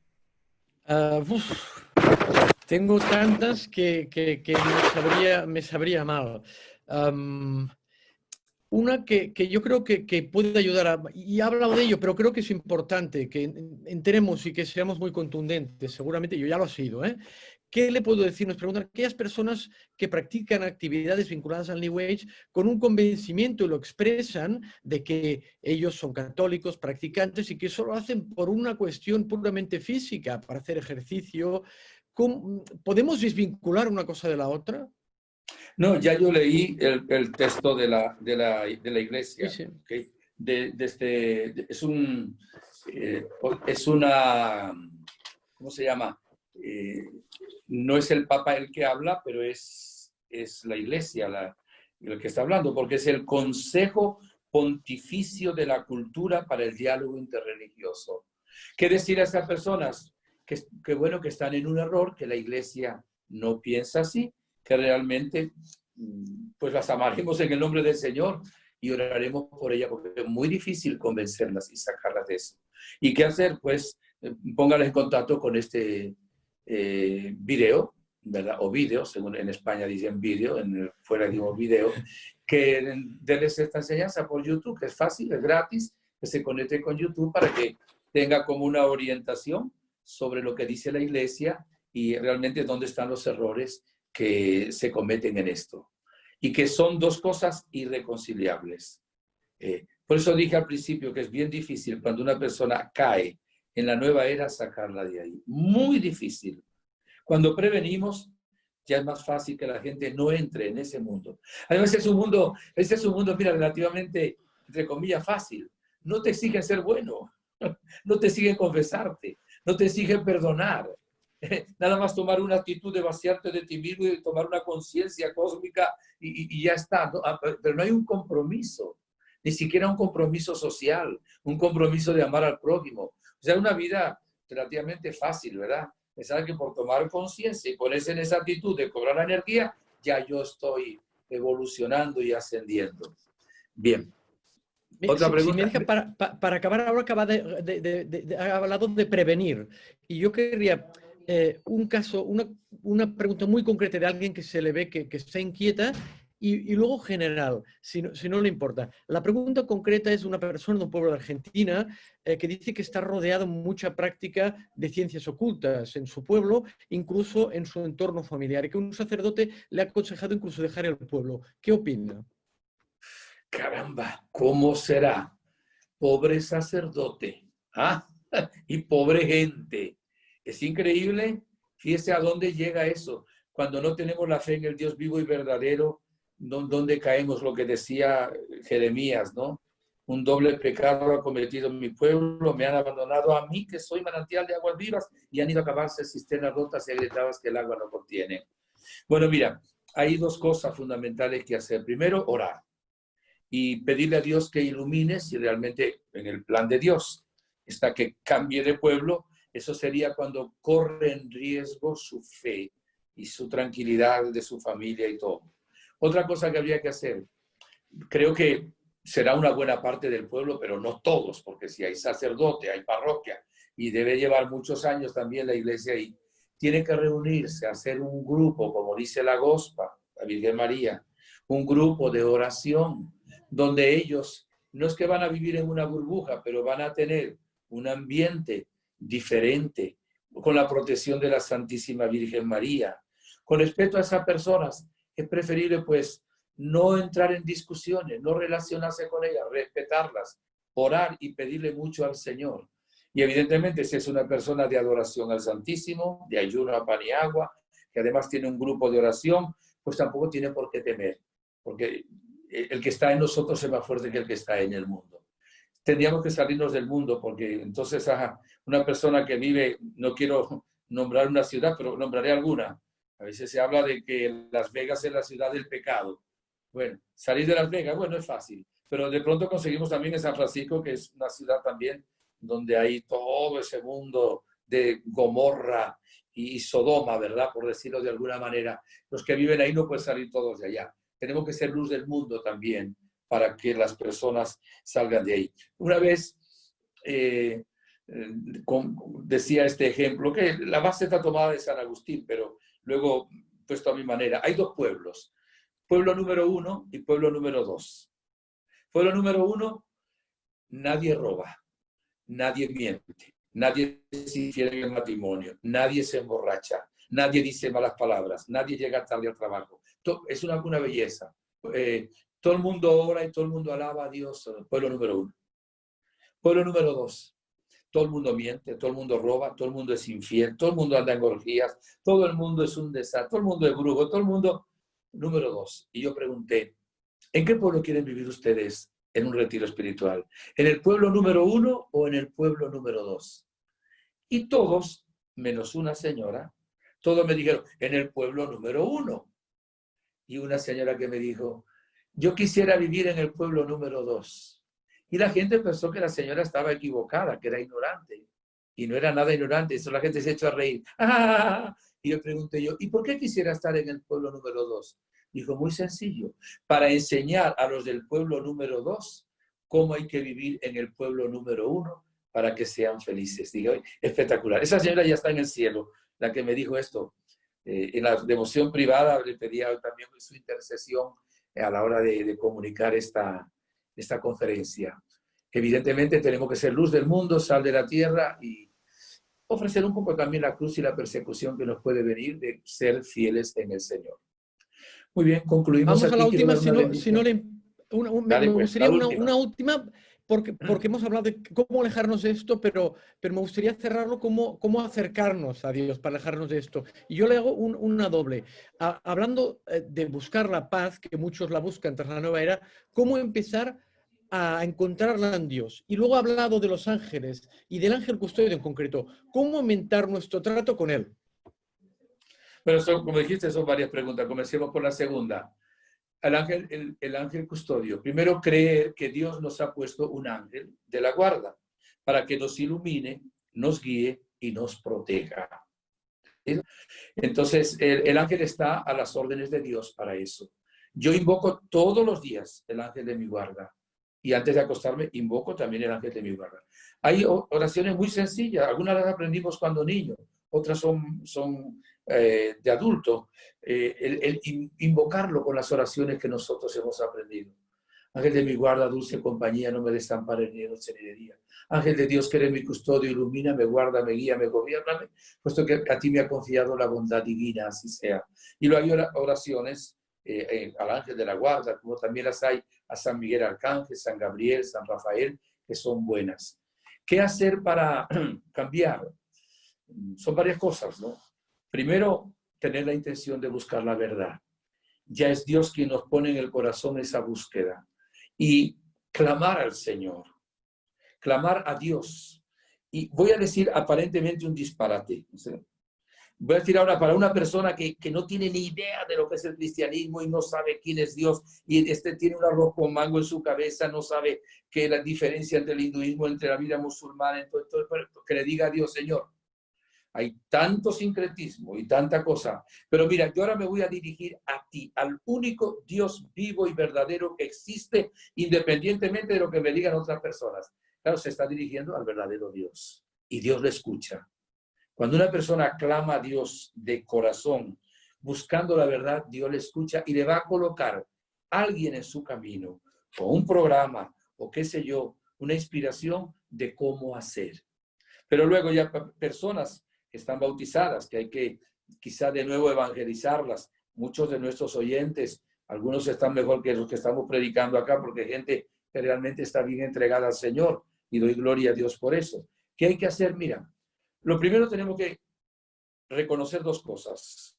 Tengo tantas que me sabría mal. Una que yo creo que puede ayudar, y he hablado de ello, pero creo que es importante que entremos y que seamos muy contundentes. Seguramente yo ya lo he sido, ¿eh? ¿Qué le puedo decir? Nos preguntan aquellas personas que practican actividades vinculadas al New Age con un convencimiento y lo expresan de que ellos son católicos, practicantes y que solo hacen por una cuestión puramente física, para hacer ejercicio. ¿Podemos desvincular una cosa de la otra? No, ya yo leí el texto de la iglesia. Sí, sí. ¿Okay? Es una, ¿cómo se llama? No es el Papa el que habla, pero es la iglesia el que está hablando, porque es el Consejo Pontificio de la Cultura para el Diálogo Interreligioso. ¿Qué decir a estas personas? Que bueno, que están en un error, que la iglesia no piensa así, que realmente pues las amaremos en el nombre del Señor y oraremos por ella, porque es muy difícil convencerlas y sacarlas de eso. ¿Y qué hacer? Pues póngales en contacto con este video, ¿verdad? O vídeo, según en España dicen vídeo, fuera digo video, que denles esta enseñanza por YouTube, que es fácil, es gratis, que se conecte con YouTube para que tenga como una orientación sobre lo que dice la iglesia y realmente dónde están los errores que se cometen en esto. Y que son dos cosas irreconciliables. Por eso dije al principio que es bien difícil cuando una persona cae en la nueva era sacarla de ahí. Muy difícil. Cuando prevenimos, ya es más fácil que la gente no entre en ese mundo. Además, es un mundo, mira, relativamente, entre comillas, fácil. No te exigen ser bueno, no te exigen confesarte, no te exigen perdonar. Nada más tomar una actitud de vaciarte de ti mismo y tomar una conciencia cósmica y ya está. ¿No? Pero no hay un compromiso, ni siquiera un compromiso social, un compromiso de amar al prójimo. O sea, una vida relativamente fácil, ¿verdad? Pensar que por tomar conciencia y ponerse en esa actitud de cobrar la energía, ya yo estoy evolucionando y ascendiendo. Bien. ¿Otra pregunta? Si me deja, para acabar, ahora ha hablado de prevenir. Y yo querría un caso, una pregunta muy concreta de alguien que se le ve que está inquieta y luego general, si no le importa. La pregunta concreta es de una persona de un pueblo de Argentina que dice que está rodeado en mucha práctica de ciencias ocultas en su pueblo, incluso en su entorno familiar, y que un sacerdote le ha aconsejado incluso dejar el pueblo. ¿Qué opina? Caramba, ¿cómo será? Pobre sacerdote, ¿ah? Y pobre gente. Es increíble, fíjese a dónde llega eso. Cuando no tenemos la fe en el Dios vivo y verdadero, ¿dónde caemos? Lo que decía Jeremías, ¿no? Un doble pecado ha cometido mi pueblo, me han abandonado a mí, que soy manantial de aguas vivas, y han ido a acabarse cisternas rotas y agrietadas que el agua no contiene. Bueno, mira, hay dos cosas fundamentales que hacer. Primero, orar y pedirle a Dios que ilumine si realmente en el plan de Dios está que cambie de pueblo. Eso sería cuando corre en riesgo su fe y su tranquilidad de su familia y todo. Otra cosa que habría que hacer, creo que será una buena parte del pueblo, pero no todos, porque si hay sacerdote, hay parroquia, y debe llevar muchos años también la iglesia ahí, tiene que reunirse, hacer un grupo, como dice la Gospa, la Virgen María, un grupo de oración, donde ellos no es que van a vivir en una burbuja, pero van a tener un ambiente diferente, con la protección de la Santísima Virgen María. Con respecto a esas personas, es preferible pues no entrar en discusiones, no relacionarse con ellas, respetarlas, orar y pedirle mucho al Señor. Y evidentemente si es una persona de adoración al Santísimo, de ayuno a pan y agua, que además tiene un grupo de oración, pues tampoco tiene por qué temer, porque el que está en nosotros es más fuerte que el que está en el mundo. tendríamos que salirnos del mundo, porque entonces una persona que vive, no quiero nombrar una ciudad, pero nombraré alguna. A veces se habla de que Las Vegas es la ciudad del pecado. Bueno, salir de Las Vegas, bueno, es fácil, pero de pronto conseguimos también en San Francisco, que es una ciudad también donde hay todo ese mundo de Gomorra y Sodoma, ¿verdad? Por decirlo de alguna manera. Los que viven ahí no pueden salir todos de allá. Tenemos que ser luz del mundo también para que las personas salgan de ahí. Una vez decía este ejemplo, que la base está tomada de San Agustín, pero luego puesto a mi manera. Hay dos pueblos, pueblo número 1 y pueblo número 2. Pueblo número 1, nadie roba, nadie miente, nadie se infiere en el matrimonio, nadie se emborracha, nadie dice malas palabras, nadie llega tarde al trabajo. Es una belleza. Todo el mundo ora y todo el mundo alaba a Dios. Pueblo número 1. Pueblo número 2. Todo el mundo miente, todo el mundo roba, todo el mundo es infiel, todo el mundo anda en orgías, todo el mundo es un desastre, todo el mundo es brujo, todo el mundo... Número 2. Y yo pregunté, ¿en qué pueblo quieren vivir ustedes en un retiro espiritual? ¿En el pueblo número 1 o en el pueblo número 2? Y todos, menos una señora, todos me dijeron, en el pueblo número 1. Y una señora que me dijo, yo quisiera vivir en el pueblo número 2. Y la gente pensó que la señora estaba equivocada, que era ignorante. Y no era nada ignorante, eso la gente se echó a reír. ¡Ah! Y yo pregunté yo, ¿y por qué quisiera estar en el pueblo número 2? Dijo, muy sencillo, para enseñar a los del pueblo número 2 cómo hay que vivir en el pueblo número 1 para que sean felices. Dije, espectacular. Esa señora ya está en el cielo, la que me dijo esto. En la devoción privada le pedía también su intercesión a la hora de comunicar esta conferencia. Evidentemente tenemos que ser luz del mundo, sal de la tierra y ofrecer un poco también la cruz y la persecución que nos puede venir de ser fieles en el Señor. Muy bien, concluimos Vamos a aquí. la Quiero última, dar una si no bendición. me Dale pues, la gustaría última. una última, porque hemos hablado de cómo alejarnos de esto, pero me gustaría cerrarlo cómo acercarnos a Dios para alejarnos de esto. Y yo le hago una doble. Hablando de buscar la paz, que muchos la buscan tras la nueva era, ¿cómo empezar a encontrarla en Dios? Y luego ha hablado de los ángeles y del ángel custodio en concreto. ¿Cómo aumentar nuestro trato con él? Bueno, como dijiste, son varias preguntas. Comencemos por la segunda. El ángel custodio. Primero, creer que Dios nos ha puesto un ángel de la guarda para que nos ilumine, nos guíe y nos proteja. Entonces, el ángel está a las órdenes de Dios para eso. Yo invoco todos los días el ángel de mi guarda. Y antes de acostarme, invoco también el ángel de mi guarda. Hay oraciones muy sencillas. Algunas las aprendimos cuando niños, otras son de adulto. Invocarlo con las oraciones que nosotros hemos aprendido. Ángel de mi guarda, dulce compañía, no me desampares ni de noche ni de día. Ángel de Dios, que eres mi custodio, ilumíname, guárdame, guíame, gobiérname, puesto que a ti me ha confiado la bondad divina, así sea. Y luego hay oraciones al ángel de la guarda, como también las hay a San Miguel Arcángel, San Gabriel, San Rafael, que son buenas. ¿Qué hacer para cambiar? Son varias cosas, ¿no? Primero, tener la intención de buscar la verdad. Ya es Dios quien nos pone en el corazón esa búsqueda. Y clamar al Señor, clamar a Dios. Y voy a decir aparentemente un disparate. Voy a decir ahora para una persona que no tiene ni idea de lo que es el cristianismo y no sabe quién es Dios, y tiene un arroz con mango en su cabeza, no sabe qué es la diferencia entre el hinduismo, entre la vida musulmana, entonces, que le diga a Dios, Señor, hay tanto sincretismo y tanta cosa. Pero mira, yo ahora me voy a dirigir a ti, al único Dios vivo y verdadero que existe, independientemente de lo que me digan otras personas. Claro, se está dirigiendo al verdadero Dios. Y Dios le escucha. Cuando una persona clama a Dios de corazón, buscando la verdad, Dios le escucha y le va a colocar a alguien en su camino, o un programa, o qué sé yo, una inspiración de cómo hacer. Pero luego ya personas que están bautizadas, que hay que quizá de nuevo evangelizarlas. Muchos de nuestros oyentes, algunos están mejor que los que estamos predicando acá, porque hay gente que realmente está bien entregada al Señor, y doy gloria a Dios por eso. ¿Qué hay que hacer? Mira, lo primero tenemos que reconocer dos cosas.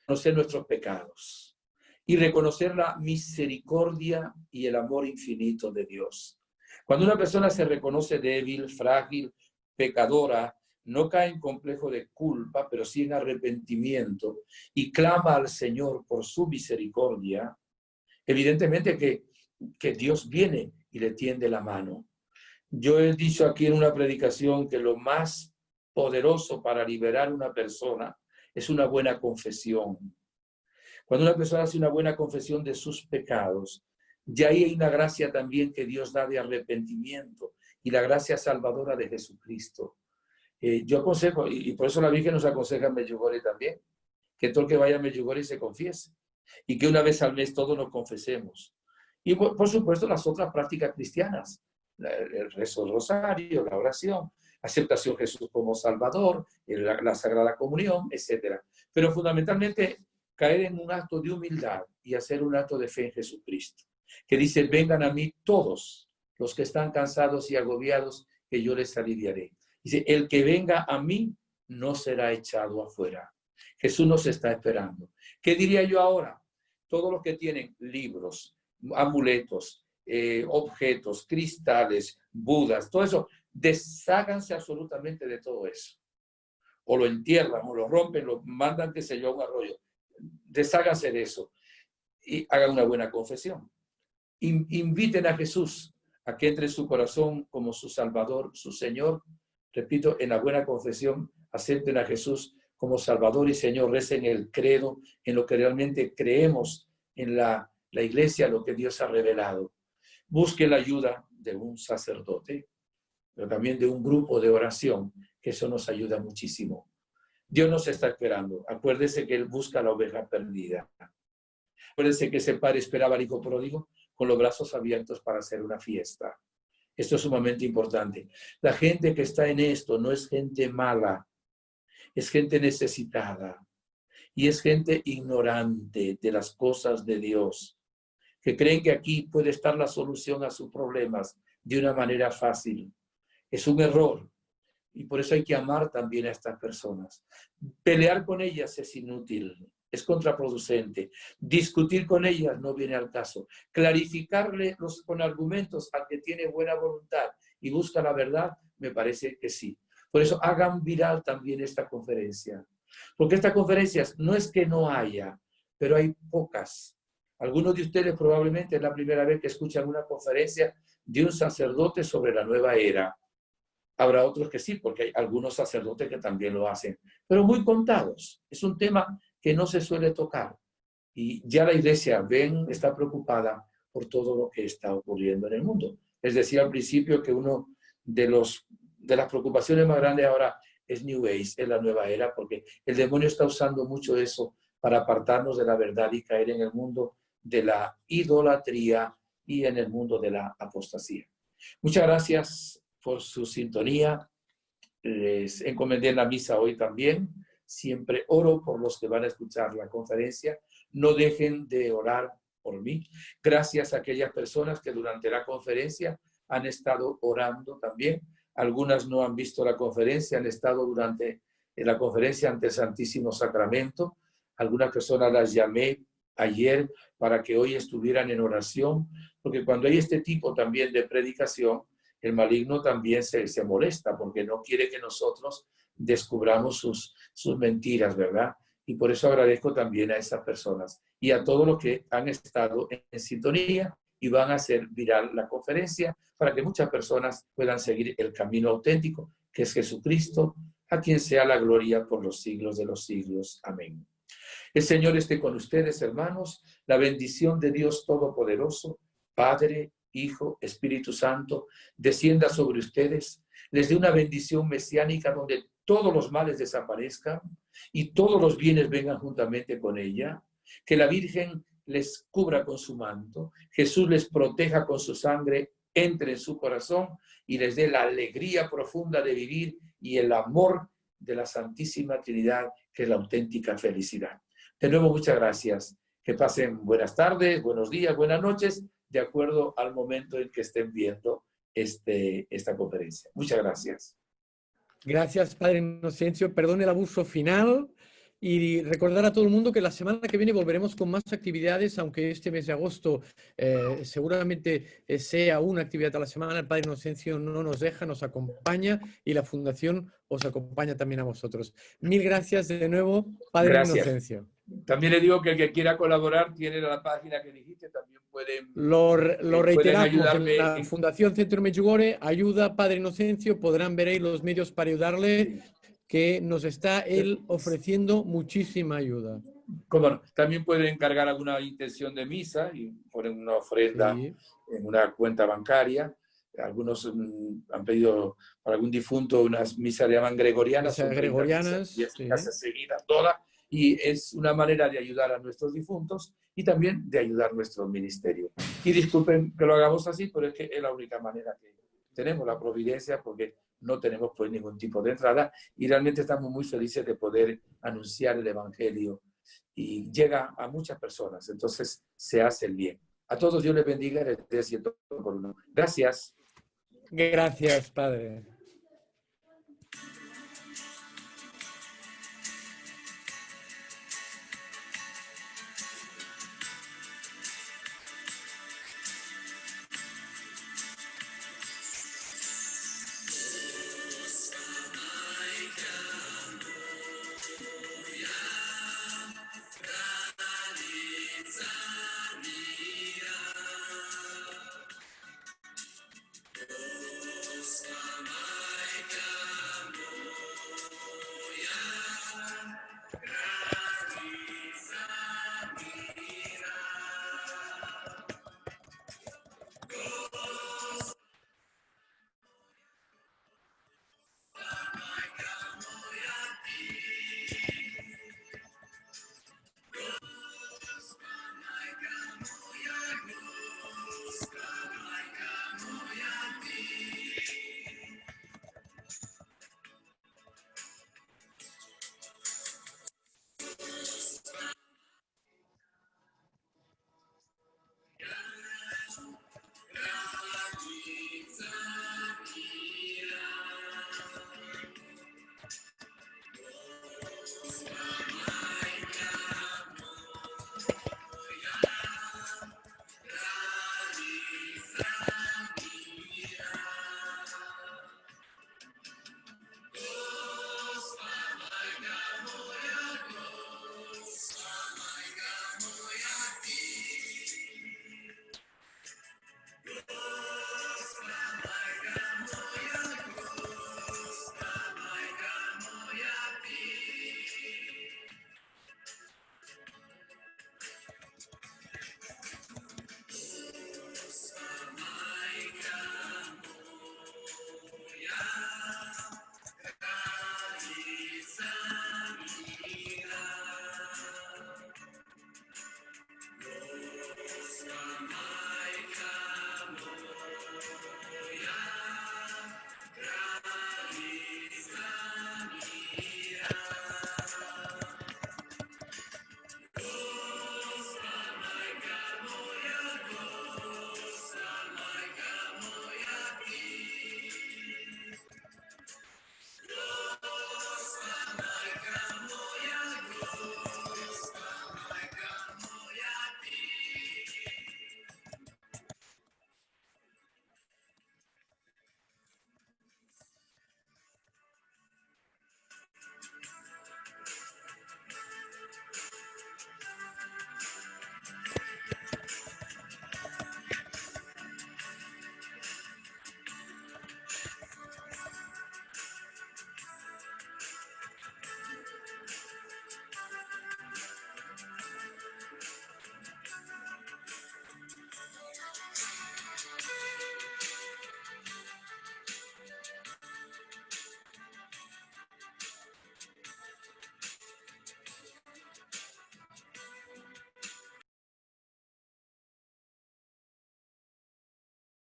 Reconocer nuestros pecados y reconocer la misericordia y el amor infinito de Dios. Cuando una persona se reconoce débil, frágil, pecadora, no cae en complejo de culpa, pero sí en arrepentimiento y clama al Señor por su misericordia, evidentemente que Dios viene y le tiende la mano. Yo he dicho aquí en una predicación que lo más poderoso para liberar a una persona es una buena confesión. Cuando una persona hace una buena confesión de sus pecados, ya ahí hay una gracia también que Dios da de arrepentimiento y la gracia salvadora de Jesucristo. Yo aconsejo, y por eso la Virgen nos aconseja en Medjugorje también, que todo el que vaya a Medjugorje se confiese y que una vez al mes todos nos confesemos. Y por supuesto las otras prácticas cristianas, el rezo del rosario, la oración, aceptación de Jesús como Salvador, la Sagrada Comunión, etc. Pero fundamentalmente caer en un acto de humildad y hacer un acto de fe en Jesucristo, que dice, vengan a mí todos los que están cansados y agobiados, que yo les aliviaré. Dice, el que venga a mí no será echado afuera. Jesús nos está esperando. ¿Qué diría yo ahora? Todos los que tienen libros, amuletos, objetos, cristales, budas, todo eso, desháganse absolutamente de todo eso. O lo entierran, o lo rompen, lo mandan, que se yo, a un arroyo. Desháganse de eso y hagan una buena confesión. Inviten a Jesús a que entre en su corazón como su Salvador, su Señor. Repito, en la buena confesión, acepten a Jesús como Salvador y Señor, recen el credo, en lo que realmente creemos, en la iglesia, lo que Dios ha revelado. Busquen la ayuda de un sacerdote, pero también de un grupo de oración, que eso nos ayuda muchísimo. Dios nos está esperando. Acuérdese que Él busca la oveja perdida. Acuérdese que ese padre esperaba al hijo pródigo con los brazos abiertos para hacer una fiesta. Esto es sumamente importante. La gente que está en esto no es gente mala, es gente necesitada y es gente ignorante de las cosas de Dios, que creen que aquí puede estar la solución a sus problemas de una manera fácil. Es un error y por eso hay que amar también a estas personas. Pelear con ellas es inútil, es contraproducente. Discutir con ellas no viene al caso. Clarificarle con argumentos al que tiene buena voluntad y busca la verdad, me parece que sí. Por eso hagan viral también esta conferencia. Porque estas conferencias no es que no haya, pero hay pocas. Algunos de ustedes probablemente es la primera vez que escuchan una conferencia de un sacerdote sobre la nueva era. Habrá otros que sí, porque hay algunos sacerdotes que también lo hacen, pero muy contados. Es un tema que no se suele tocar. Y ya la iglesia, está preocupada por todo lo que está ocurriendo en el mundo. Les decía al principio que uno de las preocupaciones más grandes ahora es New Age, es la nueva era, porque el demonio está usando mucho eso para apartarnos de la verdad y caer en el mundo de la idolatría y en el mundo de la apostasía. Muchas gracias por su sintonía. Les encomendé la misa hoy también. Siempre oro por los que van a escuchar la conferencia. No dejen de orar por mí. Gracias a aquellas personas que durante la conferencia han estado orando también. Algunas no han visto la conferencia, han estado durante la conferencia ante el Santísimo Sacramento. Algunas personas las llamé ayer para que hoy estuvieran en oración, porque cuando hay este tipo también de predicación, el maligno también se molesta porque no quiere que nosotros descubramos sus mentiras, ¿verdad? Y por eso agradezco también a esas personas y a todos los que han estado en sintonía y van a hacer viral la conferencia para que muchas personas puedan seguir el camino auténtico, que es Jesucristo, a quien sea la gloria por los siglos de los siglos. Amén. El Señor esté con ustedes, hermanos. La bendición de Dios Todopoderoso, Padre, Hijo, Espíritu Santo, descienda sobre ustedes, les dé una bendición mesiánica donde todos los males desaparezcan y todos los bienes vengan juntamente con ella, que la Virgen les cubra con su manto, Jesús les proteja con su sangre, entre en su corazón y les dé la alegría profunda de vivir y el amor de la Santísima Trinidad, que es la auténtica felicidad. De nuevo, muchas gracias. Que pasen buenas tardes, buenos días, buenas noches, de acuerdo al momento en que estén viendo esta conferencia. Muchas gracias. Gracias, Padre Inocencio. Perdón el abuso final, Y recordar a todo el mundo que la semana que viene volveremos con más actividades, aunque este mes de agosto seguramente sea una actividad a la semana. El Padre Inocencio no nos deja, nos acompaña y la Fundación os acompaña también a vosotros. Mil gracias de nuevo, Padre Gracias. Inocencio. También le digo que el que quiera colaborar tiene la página que dijiste, también Lo pueden reiteramos, en ayudarme. la Fundación Centro Medjugorje, ayuda Padre Inocencio, podrán ver ahí los medios para ayudarle, que nos está él ofreciendo muchísima ayuda. Como no, también pueden encargar alguna intención de misa y ponen una ofrenda Sí. en una cuenta bancaria. Algunos han pedido para algún difunto unas misas que llaman gregorianas, Misas son 30 gregorianas, 10 sí. misas seguidas todas, y es una manera de ayudar a nuestros difuntos y también de ayudar a nuestro ministerio. Y disculpen que lo hagamos así, pero es que es la única manera que tenemos, la providencia, porque no tenemos pues ningún tipo de entrada y realmente estamos muy felices de poder anunciar el Evangelio y llega a muchas personas, entonces se hace el bien. A todos Dios les bendiga, les dé 100 por uno. Gracias. Gracias, Padre.